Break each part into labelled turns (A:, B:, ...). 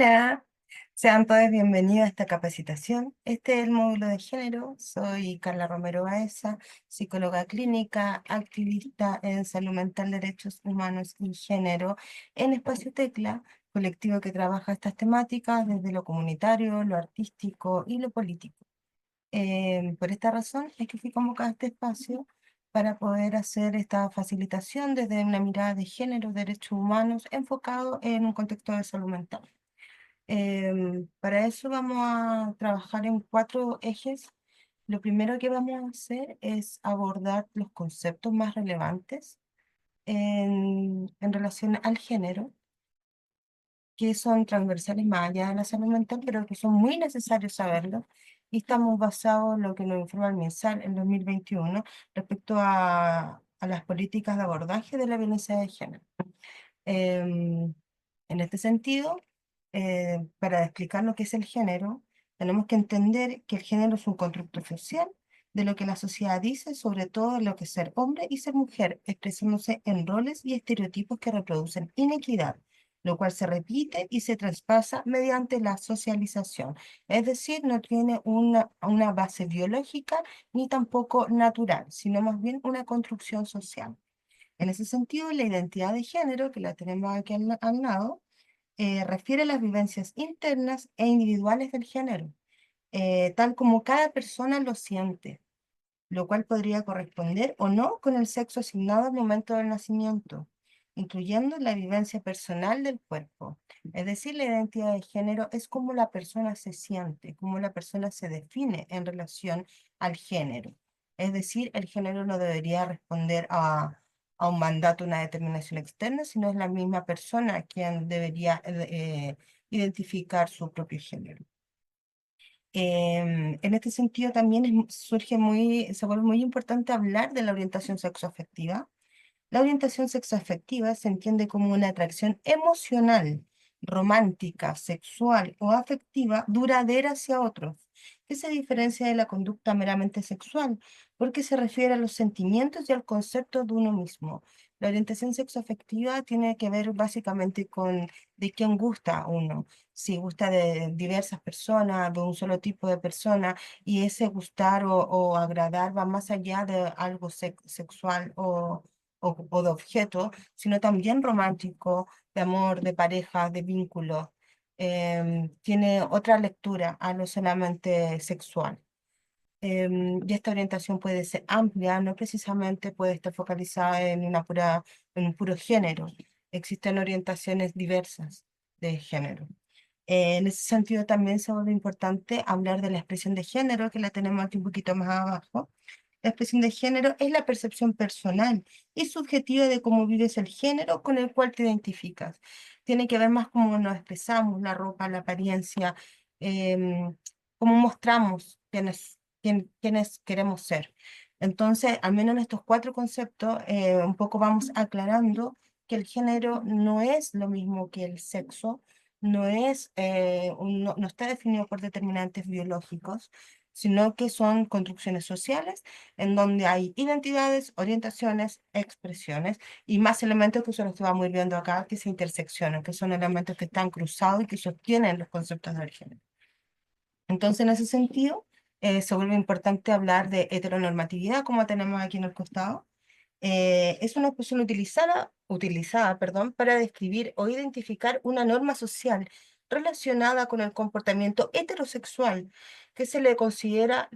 A: Hola, sean todos bienvenidos a esta capacitación. Este es el módulo de género. Soy Carla Romero Baeza, psicóloga clínica, activista en salud mental, derechos humanos y género en Espacio Tecla, colectivo que trabaja estas temáticas desde lo comunitario, lo artístico y lo político. Por esta razón es que fui convocada a este espacio para poder hacer esta facilitación desde una mirada de género, derechos humanos, enfocado en un contexto de salud mental. Para eso vamos a trabajar en cuatro ejes. Lo primero que vamos a hacer es abordar los conceptos más relevantes en relación al género, que son transversales más allá de la salud mental, pero que son muy necesarios saberlo. Y estamos basados en lo que nos informa el MinSal en 2021 respecto a las políticas de abordaje de la violencia de género. Em, en este sentido, para explicar lo que es el género, tenemos que entender que el género es un constructo social de lo que la sociedad dice sobre todo lo que es ser hombre y ser mujer, expresándose en roles y estereotipos que reproducen inequidad, lo cual se repite y se traspasa mediante la socialización. Es decir, no tiene una base biológica ni tampoco natural, sino más bien una construcción social. En ese sentido, la identidad de género, que la tenemos aquí al lado, refiere a las vivencias internas e individuales del género, tal como cada persona lo siente, lo cual podría corresponder o no con el sexo asignado al momento del nacimiento, incluyendo la vivencia personal del cuerpo. Es decir, la identidad de género es cómo la persona se siente, cómo la persona se define en relación al género. Es decir, el género no debería responder a un mandato, una determinación externa, sino es la misma persona quien debería identificar su propio género. En este sentido también se vuelve muy importante hablar de la orientación sexoafectiva. La orientación sexoafectiva se entiende como una atracción emocional, romántica, sexual o afectiva duradera hacia otros, que se diferencia de la conducta meramente sexual, porque se refiere a los sentimientos y al concepto de uno mismo. La orientación sexoafectiva tiene que ver básicamente con de quién gusta uno, si gusta de diversas personas, de un solo tipo de persona, y ese gustar o agradar va más allá de algo sexual o de objeto, sino también romántico, de amor, de pareja, de vínculo. Tiene otra lectura a lo solamente sexual. Y esta orientación puede ser amplia, no precisamente puede estar focalizada en un puro género. Existen orientaciones diversas de género. En ese sentido también se vuelve importante hablar de la expresión de género, que la tenemos aquí un poquito más abajo. La expresión de género es la percepción personal y subjetiva de cómo vives el género con el cual te identificas. Tiene que ver más cómo nos expresamos, la ropa, la apariencia, em, cómo mostramos quiénes queremos ser. Entonces, al menos en estos cuatro conceptos, un poco vamos aclarando que el género no es lo mismo que el sexo, no está definido por determinantes biológicos, sino que son construcciones sociales en donde hay identidades, orientaciones, expresiones y más elementos que son los que vamos a ir viendo acá, que se interseccionan, que son elementos que están cruzados y que sostienen los conceptos del género. Entonces, en ese sentido, se vuelve importante hablar de heteronormatividad, como tenemos aquí en el costado. Es una expresión utilizada, perdón, para describir o identificar una norma social relacionada con el comportamiento heterosexual, que se lo considera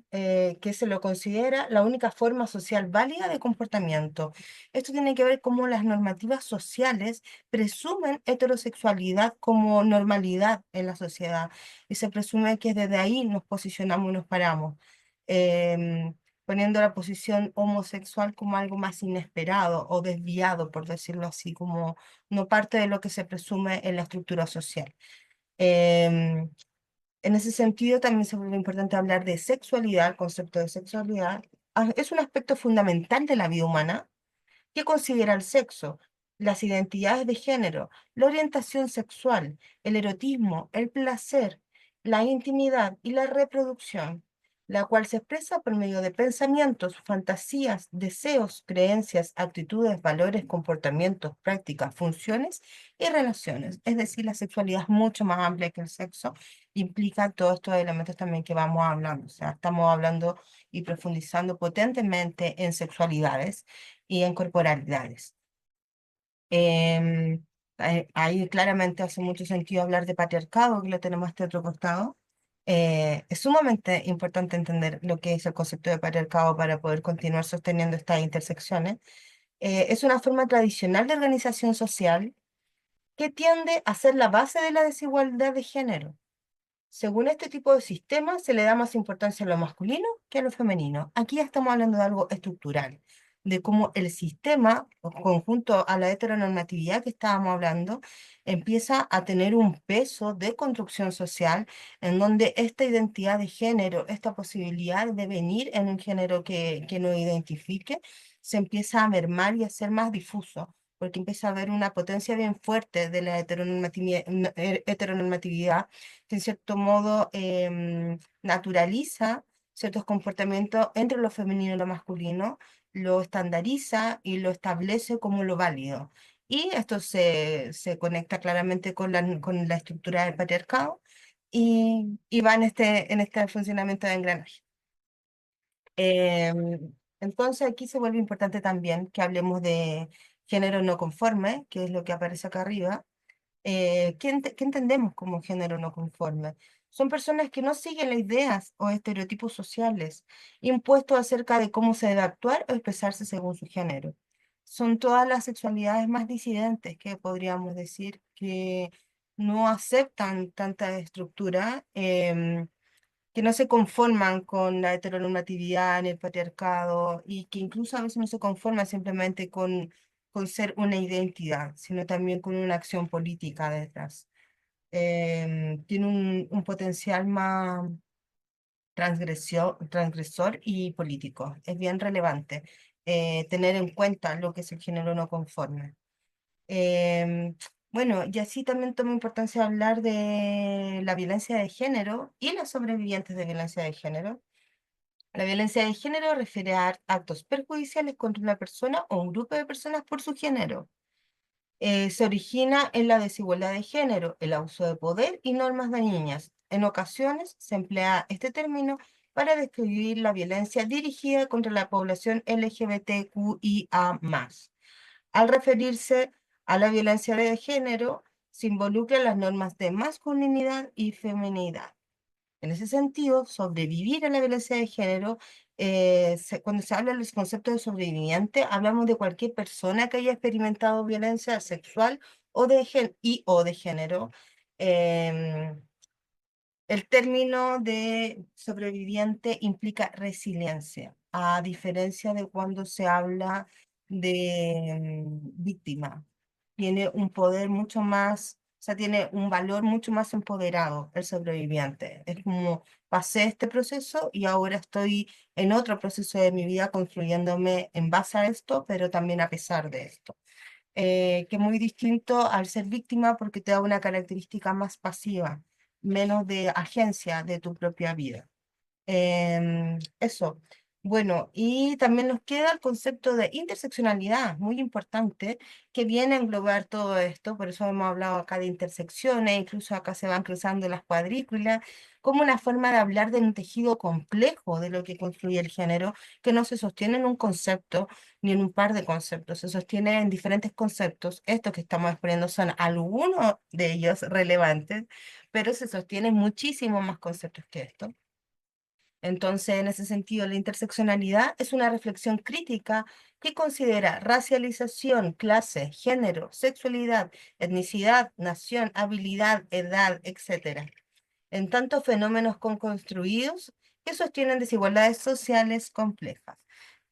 A: la única forma social válida de comportamiento. Esto tiene que ver cómo las normativas sociales presumen heterosexualidad como normalidad en la sociedad y se presume que desde ahí nos posicionamos y nos paramos. Em, Poniendo la posición homosexual como algo más inesperado o desviado, por decirlo así, como no parte de lo que se presume en la estructura social. Em, en ese sentido, también se vuelve importante hablar de sexualidad, el concepto de sexualidad. Es un aspecto fundamental de la vida humana que considera el sexo, las identidades de género, la orientación sexual, el erotismo, el placer, la intimidad y la reproducción. la cual se expresa por medio de pensamientos, fantasías, deseos, creencias, actitudes, valores, comportamientos, prácticas, funciones y relaciones. Es decir, la sexualidad es mucho más amplia que el sexo, implica todos estos elementos también que vamos hablando. O sea, estamos hablando y profundizando potentemente en sexualidades y en corporalidades. Ahí claramente hace mucho sentido hablar de patriarcado, que lo tenemos a este otro costado. Es sumamente importante entender lo que es el concepto de patriarcado para poder continuar sosteniendo estas intersecciones. Es una forma tradicional de organización social que tiende a ser la base de la desigualdad de género. Según este tipo de sistema, se le da más importancia a lo masculino que a lo femenino. Aquí ya estamos hablando de algo estructural, de cómo el sistema, o conjunto a la heteronormatividad que estábamos hablando, empieza a tener un peso de construcción social en donde esta identidad de género, esta posibilidad de venir en un género que no identifique, se empieza a mermar y a ser más difuso, porque empieza a haber una potencia bien fuerte de la heteronormatividad que en cierto modo naturaliza ciertos comportamientos entre lo femenino y lo masculino, lo estandariza y lo establece como lo válido. Y esto se conecta claramente con la estructura del patriarcado y va en este funcionamiento de engranaje. Entonces aquí se vuelve importante también que hablemos de género no conforme, que es lo que aparece acá arriba. ¿Qué entendemos como género no conforme? Son personas que no siguen las ideas o estereotipos sociales impuestos acerca de cómo se debe actuar o expresarse según su género. Son todas las sexualidades más disidentes que podríamos decir que no aceptan tanta estructura, que no se conforman con la heteronormatividad ni el patriarcado y que incluso a veces no se conforman simplemente con ser una identidad, sino también con una acción política detrás. Tiene un potencial más transgresor y político. Es bien relevante tener en cuenta lo que es el género no conforme. Em, bueno, y así también toma importancia hablar de la violencia de género y las sobrevivientes de violencia de género. La violencia de género refiere a actos perjudiciales contra una persona o un grupo de personas por su género. Se origina en la desigualdad de género, el abuso de poder y normas dañinas. En ocasiones se emplea este término para describir la violencia dirigida contra la población LGBTQIA+. Al referirse a la violencia de género, se involucran las normas de masculinidad y feminidad. En ese sentido, sobrevivir a la violencia de género, cuando se habla de los conceptos de sobreviviente, hablamos de cualquier persona que haya experimentado violencia sexual o de género. Em, el término de sobreviviente implica resiliencia, a diferencia de cuando se habla de víctima. Tiene un poder mucho más, o sea, tiene un valor mucho más empoderado el sobreviviente. Es como pasé este proceso y ahora estoy en otro proceso de mi vida construyéndome en base a esto, pero también a pesar de esto. Que es muy distinto al ser víctima porque te da una característica más pasiva, menos de agencia de tu propia vida. Eso. Bueno, y también nos queda el concepto de interseccionalidad, muy importante, que viene a englobar todo esto, por eso hemos hablado acá de intersecciones, incluso acá se van cruzando las cuadrículas, como una forma de hablar de un tejido complejo de lo que construye el género, que no se sostiene en un concepto ni en un par de conceptos, se sostiene en diferentes conceptos. Estos que estamos exponiendo son algunos de ellos relevantes, pero se sostienen muchísimos más conceptos que esto. Entonces, en ese sentido, la interseccionalidad es una reflexión crítica que considera racialización, clase, género, sexualidad, etnicidad, nación, habilidad, edad, etcétera, en tantos fenómenos construidos que sostienen desigualdades sociales complejas.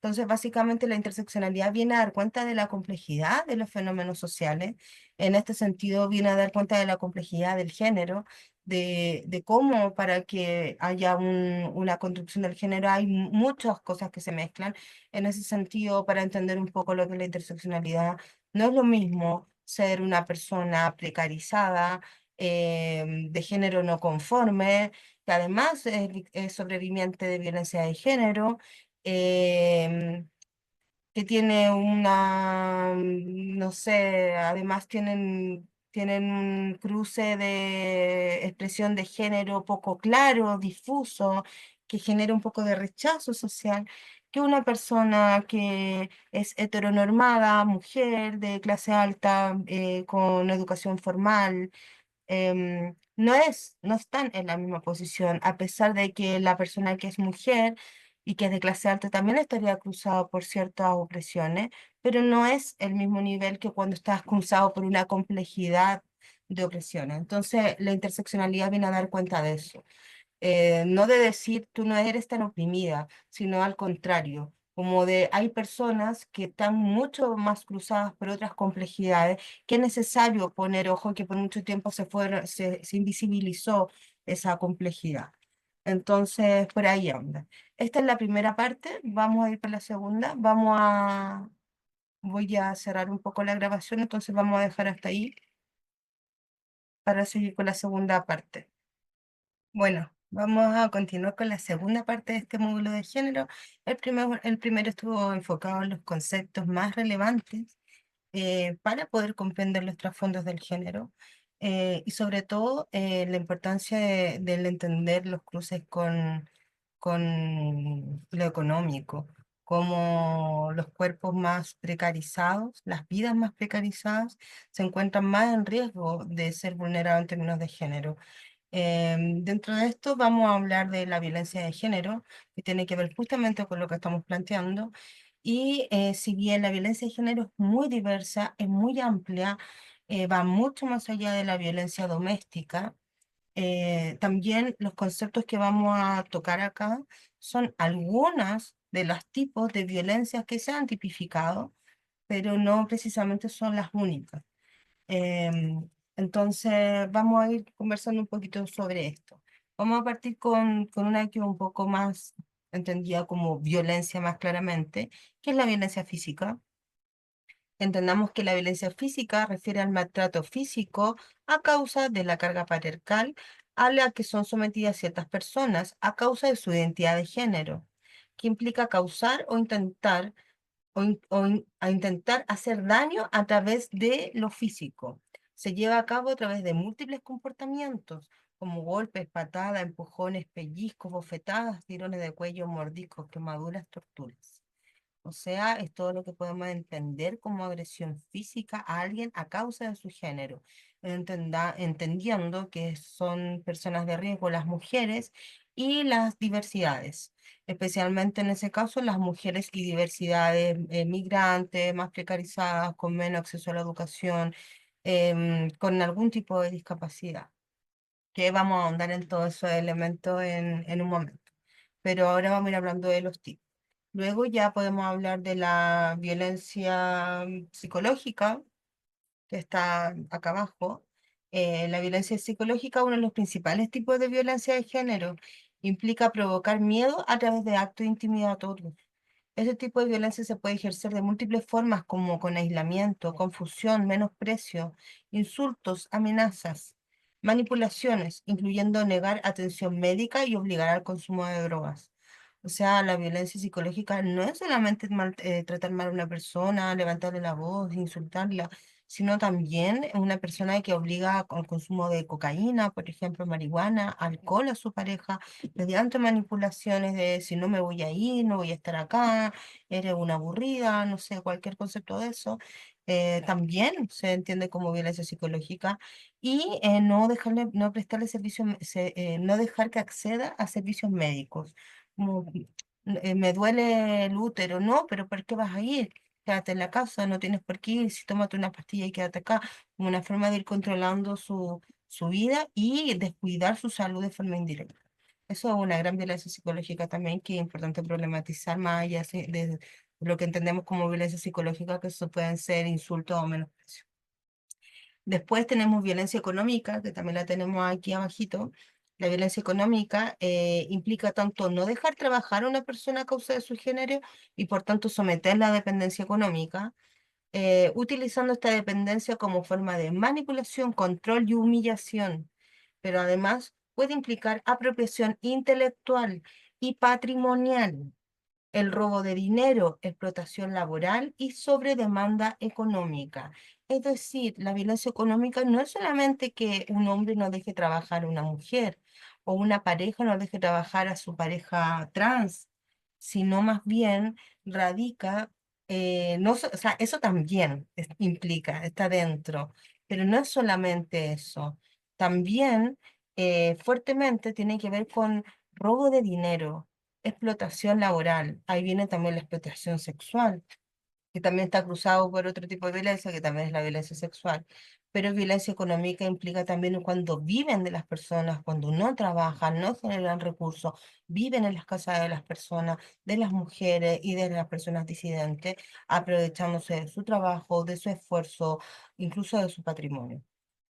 A: Entonces, básicamente la interseccionalidad viene a dar cuenta de la complejidad de los fenómenos sociales. En este sentido, viene a dar cuenta de la complejidad del género, de cómo para que haya una construcción del género hay muchas cosas que se mezclan. En ese sentido, para entender un poco lo que es la interseccionalidad, no es lo mismo ser una persona precarizada, de género no conforme, que además es sobreviviente de violencia de género, em, que tiene no sé, además tienen un cruce de expresión de género poco claro, difuso, que genera un poco de rechazo social, que una persona que es heteronormada, mujer de clase alta, con educación formal, no están en la misma posición, a pesar de que la persona que es mujer y que es de clase alta también estaría cruzado por ciertas opresiones, pero no es el mismo nivel que cuando estás cruzado por una complejidad de opresiones. Entonces, la interseccionalidad viene a dar cuenta de eso, no de decir tú no eres tan oprimida, sino al contrario, como de hay personas que están mucho más cruzadas por otras complejidades, que es necesario poner ojo que por mucho tiempo se invisibilizó esa complejidad. Entonces, por ahí anda. Esta es la primera parte, vamos a ir por la segunda, voy a cerrar un poco la grabación, entonces vamos a dejar hasta ahí para seguir con la segunda parte. Bueno, vamos a continuar con la segunda parte de este módulo de género. El primero estuvo enfocado en los conceptos más relevantes para poder comprender los trasfondos del género y sobre todo la importancia del entender los cruces con lo económico, como los cuerpos más precarizados, las vidas más precarizadas, se encuentran más en riesgo de ser vulnerados en términos de género. Dentro de esto vamos a hablar de la violencia de género, que tiene que ver justamente con lo que estamos planteando. Y si bien la violencia de género es muy diversa, es muy amplia, va mucho más allá de la violencia doméstica, también los conceptos que vamos a tocar acá son algunas de los tipos de violencias que se han tipificado, pero no precisamente son las únicas. Entonces, vamos a ir conversando un poquito sobre esto. Vamos a partir con una que es un poco más entendida como violencia más claramente, que es la violencia física. Entendamos que la violencia física refiere al maltrato físico a causa de la carga patriarcal a la que son sometidas ciertas personas a causa de su identidad de género, que implica causar o intentar a intentar hacer daño a través de lo físico. Se lleva a cabo a través de múltiples comportamientos, como golpes, patadas, empujones, pellizcos, bofetadas, tirones de cuello, mordiscos, quemaduras, torturas. O sea, es todo lo que podemos entender como agresión física a alguien a causa de su género, entendiendo que son personas de riesgo las mujeres y las diversidades, especialmente en ese caso las mujeres y diversidades migrantes, más precarizadas, con menos acceso a la educación, con algún tipo de discapacidad, que vamos a ahondar en todos esos elementos en un momento. Pero ahora vamos a ir hablando de los tipos. Luego ya podemos hablar de la violencia psicológica, que está acá abajo. La violencia psicológica, uno de los principales tipos de violencia de género, implica provocar miedo a través de actos intimidatorios. Este tipo de violencia se puede ejercer de múltiples formas, como con aislamiento, confusión, menosprecio, insultos, amenazas, manipulaciones, incluyendo negar atención médica y obligar al consumo de drogas. O sea, la violencia psicológica no es solamente tratar mal a una persona, levantarle la voz, insultarla, sino también una persona que obliga al consumo de cocaína, por ejemplo, marihuana, alcohol a su pareja, mediante manipulaciones de si no me voy a ir, no voy a estar acá, eres una aburrida, no sé, cualquier concepto de eso. También se entiende como violencia psicológica y no prestarle servicio, no dejar que acceda a servicios médicos como, me duele el útero, no, pero ¿por qué vas a ir? Quédate en la casa, no tienes por qué ir, si tómate una pastilla y quédate acá, como una forma de ir controlando su vida y descuidar su salud de forma indirecta. Eso es una gran violencia psicológica también que es importante problematizar más allá de lo que entendemos como violencia psicológica, que eso pueden ser insultos o menosprecio. Después tenemos violencia económica, que también la tenemos aquí abajito. La violencia económica implica tanto no dejar trabajar a una persona a causa de su género y por tanto someterla a dependencia económica, utilizando esta dependencia como forma de manipulación, control y humillación, pero además puede implicar apropiación intelectual y patrimonial, el robo de dinero, explotación laboral y sobredemanda económica. Es decir, la violencia económica no es solamente que un hombre no deje trabajar a una mujer o una pareja no deje trabajar a su pareja trans, sino más bien radica, no, o sea, eso también implica, está dentro, pero no es solamente eso. También fuertemente tiene que ver con robo de dinero, explotación laboral. Ahí viene también la explotación sexual, que también está cruzado por otro tipo de violencia, que también es la violencia sexual. Pero violencia económica implica también cuando viven de las personas, cuando no trabajan, no generan recursos, viven en las casas de las personas, de las mujeres y de las personas disidentes, aprovechándose de su trabajo, de su esfuerzo, incluso de su patrimonio.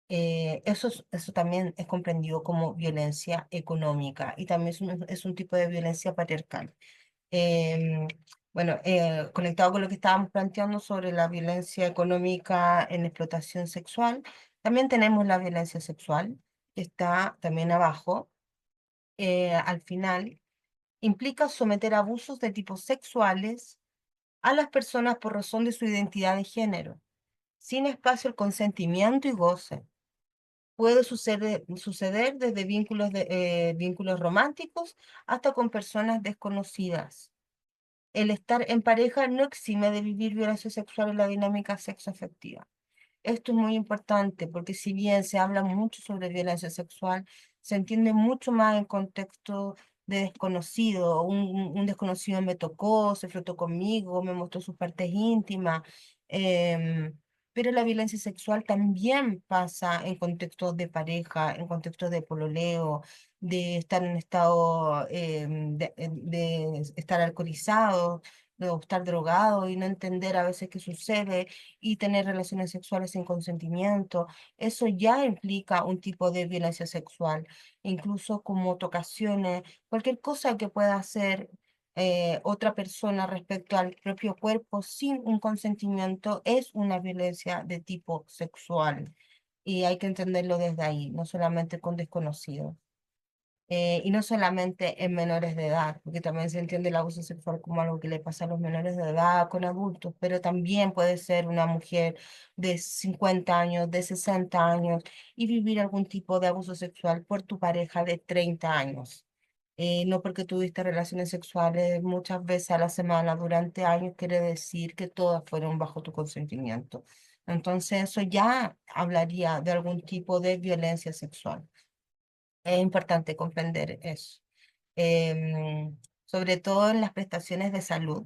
A: Eso también es comprendido como violencia económica y también es un tipo de violencia patriarcal. Em, bueno, conectado con lo que estábamos planteando sobre la violencia económica en explotación sexual, también tenemos la violencia sexual, que está también abajo. Al final, implica someter a abusos de tipo sexuales a las personas por razón de su identidad de género, sin espacio al consentimiento y goce. Puede suceder desde vínculos románticos hasta con personas desconocidas. El estar en pareja no exime de vivir violencia sexual en la dinámica sexoafectiva. Esto es muy importante porque si bien se habla mucho sobre violencia sexual, se entiende mucho más en contexto de desconocido. Un desconocido me tocó, se frotó conmigo, me mostró sus partes íntimas. Pero la violencia sexual también pasa en contextos de pareja, en contextos de pololeo, de estar en estado de estar alcoholizado, de estar drogado y no entender a veces qué sucede y tener relaciones sexuales sin consentimiento. Eso ya implica un tipo de violencia sexual, incluso como tocaciones, cualquier cosa que pueda hacer otra persona respecto al propio cuerpo sin un consentimiento es una violencia de tipo sexual. Y hay que entenderlo desde ahí, no solamente con desconocidos. Y no solamente en menores de edad, porque también se entiende el abuso sexual como algo que le pasa a los menores de edad con adultos, pero también puede ser una mujer de 50 años, de 60 años y vivir algún tipo de abuso sexual por tu pareja de 30 años. No porque tuviste relaciones sexuales muchas veces a la semana durante años quiere decir que todas fueron bajo tu consentimiento. Entonces eso ya hablaría de algún tipo de violencia sexual. Es importante comprender eso. Sobre todo en las prestaciones de salud,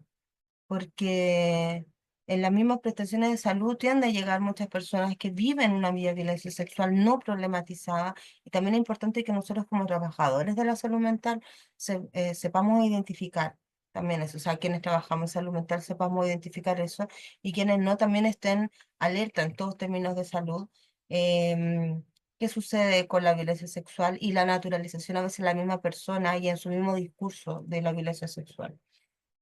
A: porque en las mismas prestaciones de salud tiende a llegar muchas personas que viven una vida de violencia sexual no problematizada y también es importante que nosotros como trabajadores de la salud mental sepamos identificar también eso, o sea, quienes trabajamos en salud mental sepamos identificar eso y quienes no también estén alerta en todos términos de salud. em, ¿Qué sucede con la violencia sexual y la naturalización a veces en la misma persona y en su mismo discurso de la violencia sexual?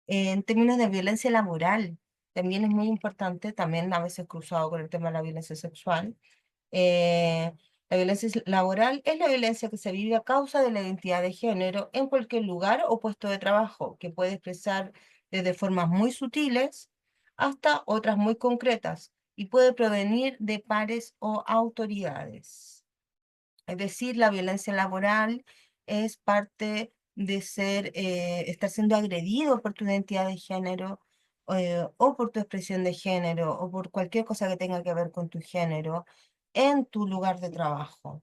A: En términos de violencia laboral, también es muy importante, también a veces cruzado con el tema de la violencia sexual. eh, la violencia laboral es la violencia que se vive a causa de la identidad de género en cualquier lugar o puesto de trabajo, que puede expresar desde formas muy sutiles hasta otras muy concretas y puede provenir de pares o autoridades. Es decir, la violencia laboral es parte de estar siendo agredido por tu identidad de género o por tu expresión de género o por cualquier cosa que tenga que ver con tu género en tu lugar de trabajo.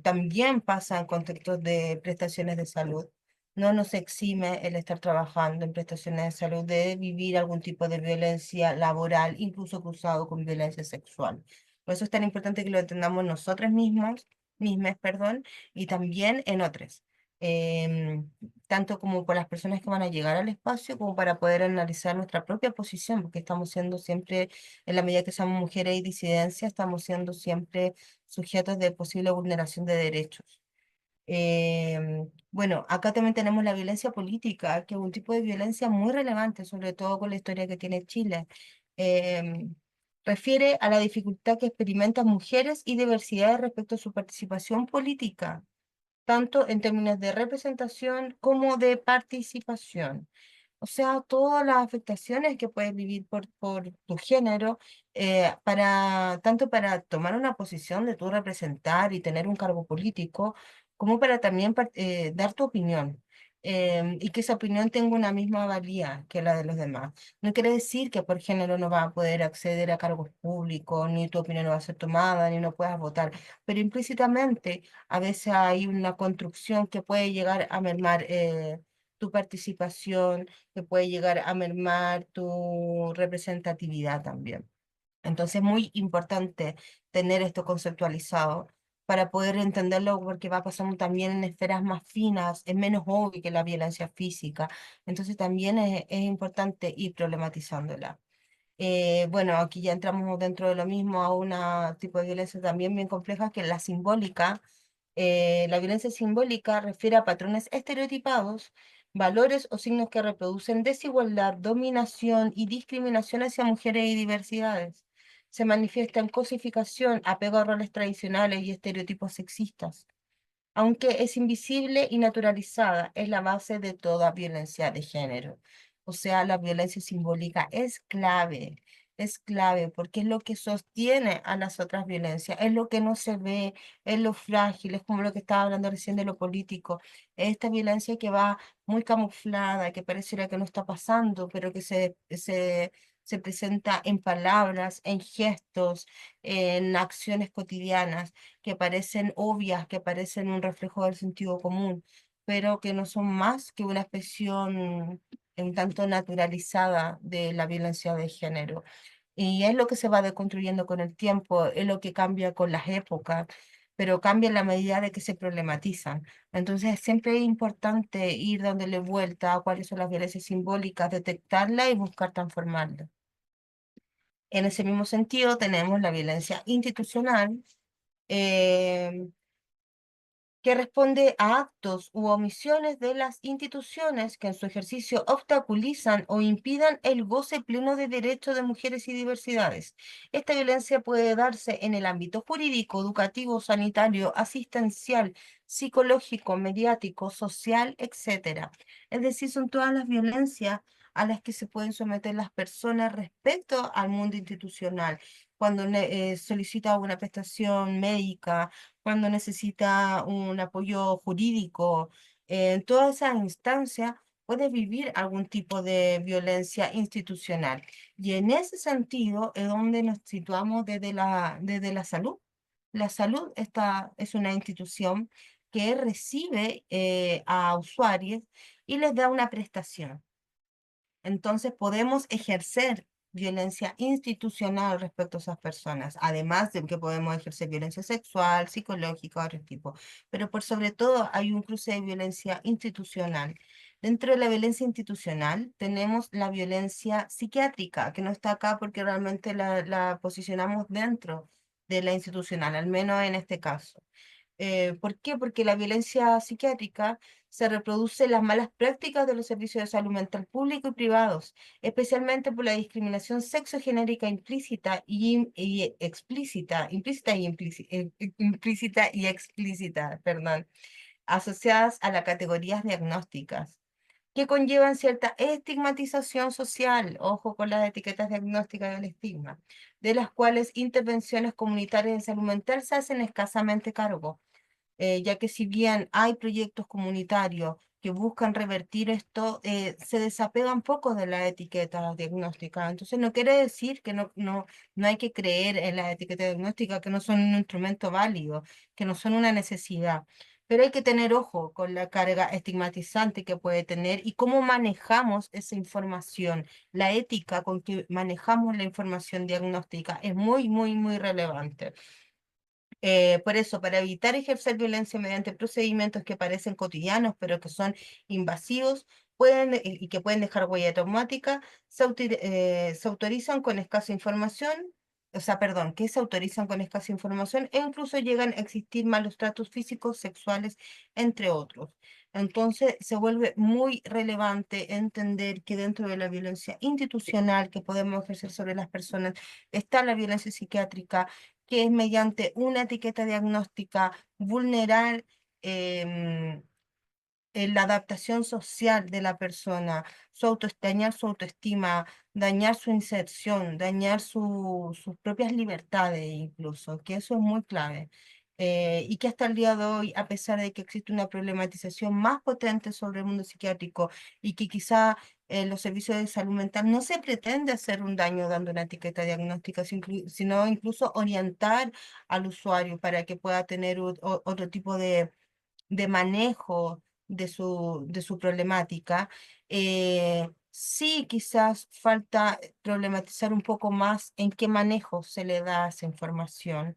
A: También pasa en contextos de prestaciones de salud. No nos exime el estar trabajando en prestaciones de salud de vivir algún tipo de violencia laboral, incluso cruzado con violencia sexual. Por eso es tan importante que lo entendamos nosotros mismas, perdón, y también en otras. Em, Tanto como por las personas que van a llegar al espacio, como para poder analizar nuestra propia posición, porque estamos siendo siempre, en la medida que somos mujeres y disidencias, estamos siendo siempre sujetos de posible vulneración de derechos. Bueno, acá también tenemos la violencia política, que es un tipo de violencia muy relevante, sobre todo con la historia que tiene Chile. em, refiere a la dificultad que experimentan mujeres y diversidades respecto a su participación política, tanto en términos de representación como de participación. O sea, todas las afectaciones que puedes vivir por tu género, tanto para tomar una posición de tu representar y tener un cargo político, como para también dar tu opinión. Y que esa opinión tenga una misma valía que la de los demás. No quiere decir que por género no vas a poder acceder a cargos públicos, ni tu opinión no va a ser tomada, ni no puedas votar, pero implícitamente a veces hay una construcción que puede llegar a mermar tu participación, que puede llegar a mermar tu representatividad también. Entonces es muy importante tener esto conceptualizado para poder entenderlo, porque va pasando también en esferas más finas, es menos obvio que la violencia física. Entonces también es importante ir problematizándola. Bueno, aquí ya entramos dentro de lo mismo a un tipo de violencia también bien compleja, que es la simbólica. La violencia simbólica refiere a patrones estereotipados, valores o signos que reproducen desigualdad, dominación y discriminación hacia mujeres y diversidades. Se manifiesta en cosificación, apego a roles tradicionales y estereotipos sexistas. Aunque es invisible y naturalizada, es la base de toda violencia de género. O sea, la violencia simbólica es clave porque es lo que sostiene a las otras violencias, es lo que no se ve, es lo frágil, es como lo que estaba hablando recién de lo político, esta violencia que va muy camuflada, que pareciera que no está pasando, pero que se presenta en palabras, en gestos, en acciones cotidianas que parecen obvias, que parecen un reflejo del sentido común, pero que no son más que una expresión en tanto naturalizada de la violencia de género. Y es lo que se va deconstruyendo con el tiempo, es lo que cambia con las épocas, pero cambia en la medida de que se problematizan. Entonces, siempre es importante ir dándole vuelta a cuáles son las violencias simbólicas, detectarlas y buscar transformarlas. En ese mismo sentido, tenemos la violencia institucional, eh, que responde a actos u omisiones de las instituciones que en su ejercicio obstaculizan o impidan el goce pleno de derechos de mujeres y diversidades. Esta violencia puede darse en el ámbito jurídico, educativo, sanitario, asistencial, psicológico, mediático, social, etcétera. Es decir, son todas las violencias a las que se pueden someter las personas respecto al mundo institucional. Cuando solicita una prestación médica, cuando necesita un apoyo jurídico, en todas esas instancias puede vivir algún tipo de violencia institucional. Y en ese sentido es donde nos situamos desde la salud. La salud es una institución que recibe a usuarios y les da una prestación. Entonces podemos ejercer violencia institucional respecto a esas personas, además de que podemos ejercer violencia sexual, psicológica, otro tipo. Pero por sobre todo hay un cruce de violencia institucional. Dentro de la violencia institucional tenemos la violencia psiquiátrica, que no está acá porque realmente la posicionamos dentro de la institucional, al menos en este caso. ¿Por qué? Porque la violencia psiquiátrica se reproduce en las malas prácticas de los servicios de salud mental público y privados, especialmente por la discriminación sexogenérica y explícita, implícita y explícita, perdón, asociadas a las categorías diagnósticas, que conllevan cierta estigmatización social, ojo con las etiquetas diagnósticas del estigma, de las cuales intervenciones comunitarias de salud mental se hacen escasamente cargo, ya que si bien hay proyectos comunitarios que buscan revertir esto, se desapegan poco de la etiqueta diagnóstica. Entonces no quiere decir que no hay que creer en la etiqueta diagnóstica, que no son un instrumento válido, que no son una necesidad. Pero hay que tener ojo con la carga estigmatizante que puede tener y cómo manejamos esa información. La ética con que manejamos la información diagnóstica es muy, muy, muy relevante. Por eso, para evitar ejercer violencia mediante procedimientos que parecen cotidianos, pero que son invasivos, y que pueden dejar huella traumática, se autorizan con escasa información, o sea, perdón, que se autorizan con escasa información e incluso llegan a existir malos tratos físicos, sexuales, entre otros. Entonces, se vuelve muy relevante entender que dentro de la violencia institucional que podemos ejercer sobre las personas está la violencia psiquiátrica, que es mediante una etiqueta diagnóstica vulnerar em, la adaptación social de la persona, dañar su autoestima, dañar su inserción, dañar sus propias libertades incluso, que eso es muy clave. Y que hasta el día de hoy, a pesar de que existe una problematización más potente sobre el mundo psiquiátrico y que quizá los servicios de salud mental no se pretende hacer un daño dando una etiqueta diagnóstica, sino incluso orientar al usuario para que pueda tener otro tipo de manejo de su problemática. Sí, quizás falta problematizar un poco más en qué manejo se le da esa información,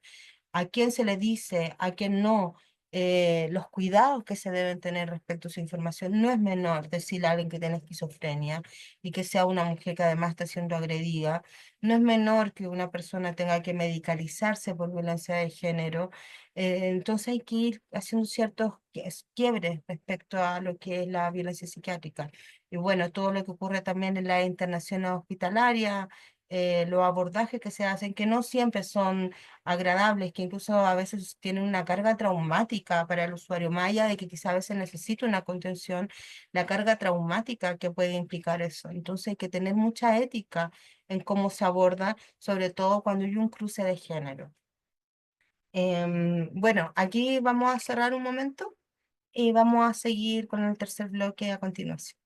A: a quién se le dice, a quién no, los cuidados que se deben tener respecto a su información. No es menor decirle a alguien que tiene esquizofrenia y que sea una mujer que además está siendo agredida. No es menor que una persona tenga que medicalizarse por violencia de género. Entonces hay que ir haciendo ciertos quiebres respecto a lo que es la violencia psiquiátrica. Y bueno, todo lo que ocurre también en la internación hospitalaria, los abordajes que se hacen, que no siempre son agradables, que incluso a veces tienen una carga traumática para el usuario, más allá de que quizá a veces necesita una contención, la carga traumática que puede implicar eso. Entonces hay que tener mucha ética en cómo se aborda, sobre todo cuando hay un cruce de género. Bueno, aquí vamos a cerrar un momento y vamos a seguir con el tercer bloque a continuación.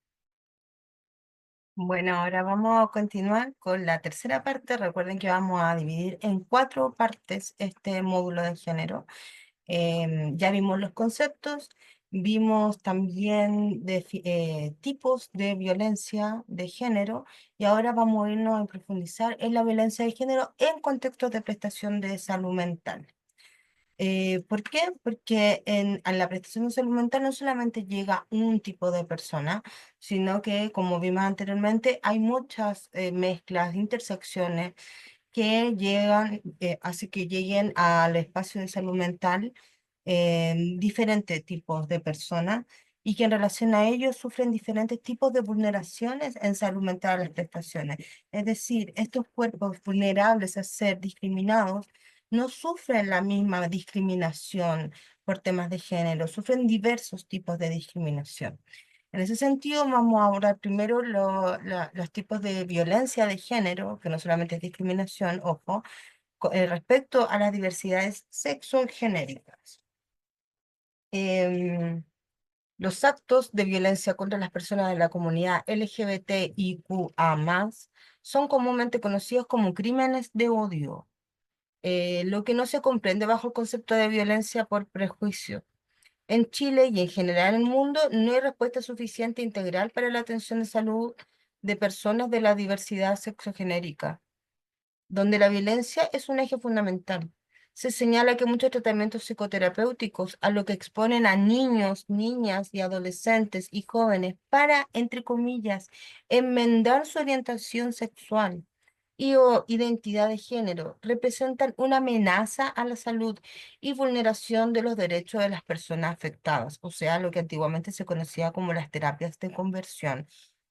A: Bueno, ahora vamos a continuar con la tercera parte. Recuerden que vamos a dividir en cuatro partes este módulo de género. Ya vimos los conceptos, vimos también tipos de violencia de género y ahora vamos a irnos a profundizar en la violencia de género en contextos de prestación de salud mental. ¿Por qué? Porque a la prestación de salud mental no solamente llega un tipo de persona, sino que, como vimos anteriormente, hay muchas mezclas, intersecciones que llegan, hace que lleguen al espacio de salud mental diferentes tipos de personas y que en relación a ellos sufren diferentes tipos de vulneraciones en salud mental a las prestaciones. Es decir, estos cuerpos vulnerables a ser discriminados no sufren la misma discriminación por temas de género, sufren diversos tipos de discriminación. En ese sentido, vamos a abordar primero los tipos de violencia de género, que no solamente es discriminación, ojo, respecto a las diversidades sexogenéricas. Em, los actos de violencia contra las personas de la comunidad LGBTIQA+, son comúnmente conocidos como crímenes de odio, lo que no se comprende bajo el concepto de violencia por prejuicio. En Chile y en general en el mundo no hay respuesta suficiente e integral para la atención de salud de personas de la diversidad sexogenérica, donde la violencia es un eje fundamental. Se señala que muchos tratamientos psicoterapéuticos a lo que exponen a niños, niñas y adolescentes y jóvenes para, entre comillas, enmendar su orientación sexual y o identidad de género, representan una amenaza a la salud y vulneración de los derechos de las personas afectadas, o sea, lo que antiguamente se conocía como las terapias de conversión.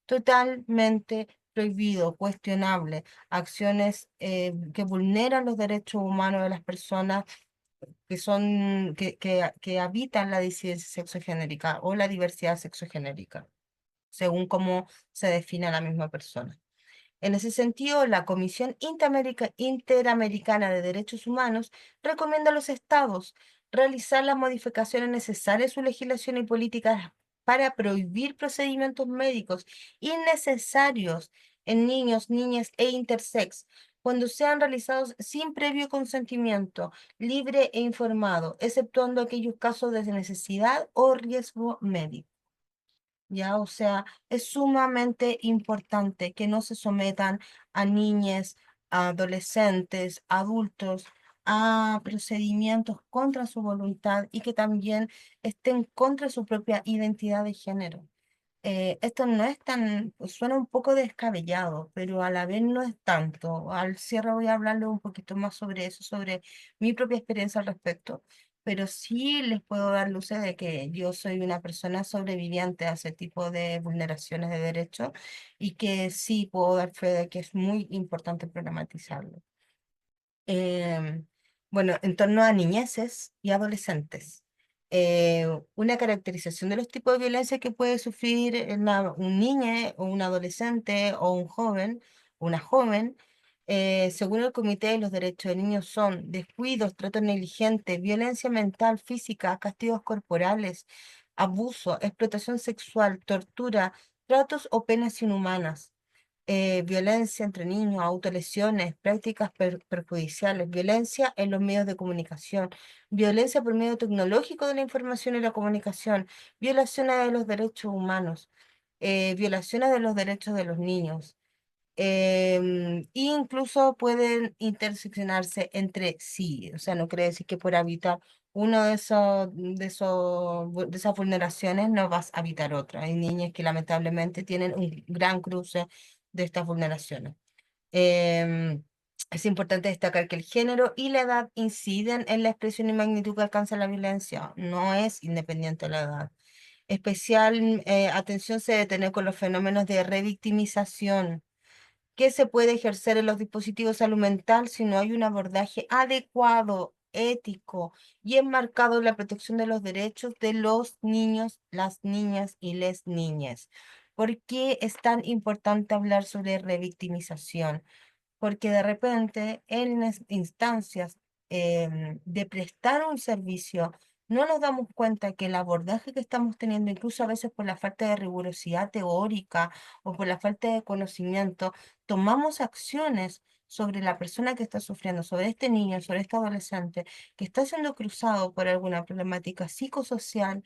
A: Totalmente prohibido, cuestionable, acciones que vulneran los derechos humanos de las personas que habitan la disidencia sexogenérica o la diversidad sexogenérica, según cómo se define a la misma persona. En ese sentido, la Comisión Interamericana de Derechos Humanos recomienda a los estados realizar las modificaciones necesarias a su legislación y políticas para prohibir procedimientos médicos innecesarios en niños, niñas e intersex cuando sean realizados sin previo consentimiento, libre e informado, exceptuando aquellos casos de necesidad o riesgo médico. ¿Ya? O sea, es sumamente importante que no se sometan a niñas, a adolescentes, adultos a procedimientos contra su voluntad y que también estén contra su propia identidad de género. Esto no es tan, suena un poco descabellado, pero a la vez no es tanto. Al cierre voy a hablarle un poquito más sobre eso, sobre mi propia experiencia al respecto, pero sí les puedo dar luces de que yo soy una persona sobreviviente a ese tipo de vulneraciones de derechos y que sí puedo dar fe de que es muy importante problematizarlo. Em, bueno, en torno a niñeces y adolescentes. Una caracterización de los tipos de violencia que puede sufrir un niño o un adolescente o un joven, una joven, según el Comité de los Derechos de Niños son descuidos, trato negligente, violencia mental, física, castigos corporales, abuso, explotación sexual, tortura, tratos o penas inhumanas, violencia entre niños, autolesiones, prácticas perjudiciales, violencia en los medios de comunicación, violencia por medio tecnológico de la información y la comunicación, violaciones de los derechos humanos, violaciones de los derechos de los niños. Incluso pueden interseccionarse entre sí, o sea, no quiere decir que por habitar uno de esas vulneraciones no vas a habitar otra. Hay niñas que lamentablemente tienen un gran cruce de estas vulneraciones. Em, es importante destacar que el género y la edad inciden en la expresión y magnitud que alcanza la violencia, no es independiente de la edad. Especial atención se debe tener con los fenómenos de revictimización que se puede ejercer en los dispositivos salud mental si no hay un abordaje adecuado, ético y enmarcado en la protección de los derechos de los niños, las niñas y les niñas. ¿Por qué es tan importante hablar sobre revictimización? Porque de repente en las instancias de prestar un servicio no nos damos cuenta que el abordaje que estamos teniendo, incluso a veces por la falta de rigurosidad teórica o por la falta de conocimiento, tomamos acciones sobre la persona que está sufriendo, sobre este niño, sobre este adolescente que está siendo cruzado por alguna problemática psicosocial.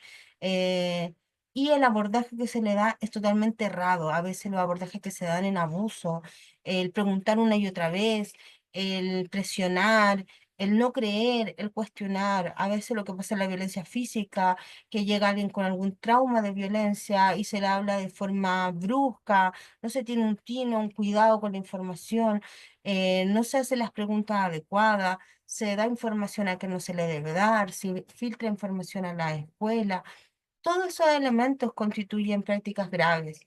A: Y el abordaje que se le da es totalmente errado. A veces los abordajes que se dan en abuso, el preguntar una y otra vez, el presionar, el no creer, el cuestionar. A veces lo que pasa en la violencia física, que llega alguien con algún trauma de violencia y se le habla de forma brusca, no se tiene un tino, un cuidado con la información, no se hacen las preguntas adecuadas, se da información a que no se le debe dar, se filtra información a la escuela. Todos esos elementos constituyen prácticas graves.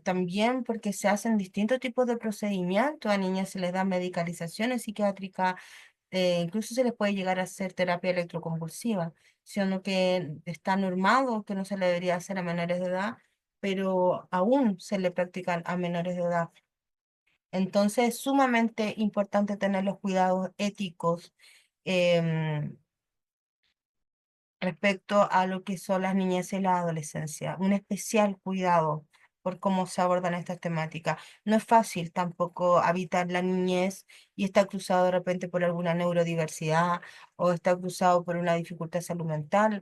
A: También porque se hacen distintos tipos de procedimientos, a niñas se les da medicalizaciones psiquiátricas, incluso se les puede llegar a hacer terapia electroconvulsiva, siendo que está normado que no se le debería hacer a menores de edad, pero aún se le practican a menores de edad. Entonces es sumamente importante tener los cuidados éticos. em, Respecto a lo que son las niñez y la adolescencia. Un especial cuidado por cómo se abordan estas temáticas. No es fácil tampoco habitar la niñez y está cruzado de repente por alguna neurodiversidad o está cruzado por una dificultad de salud mental.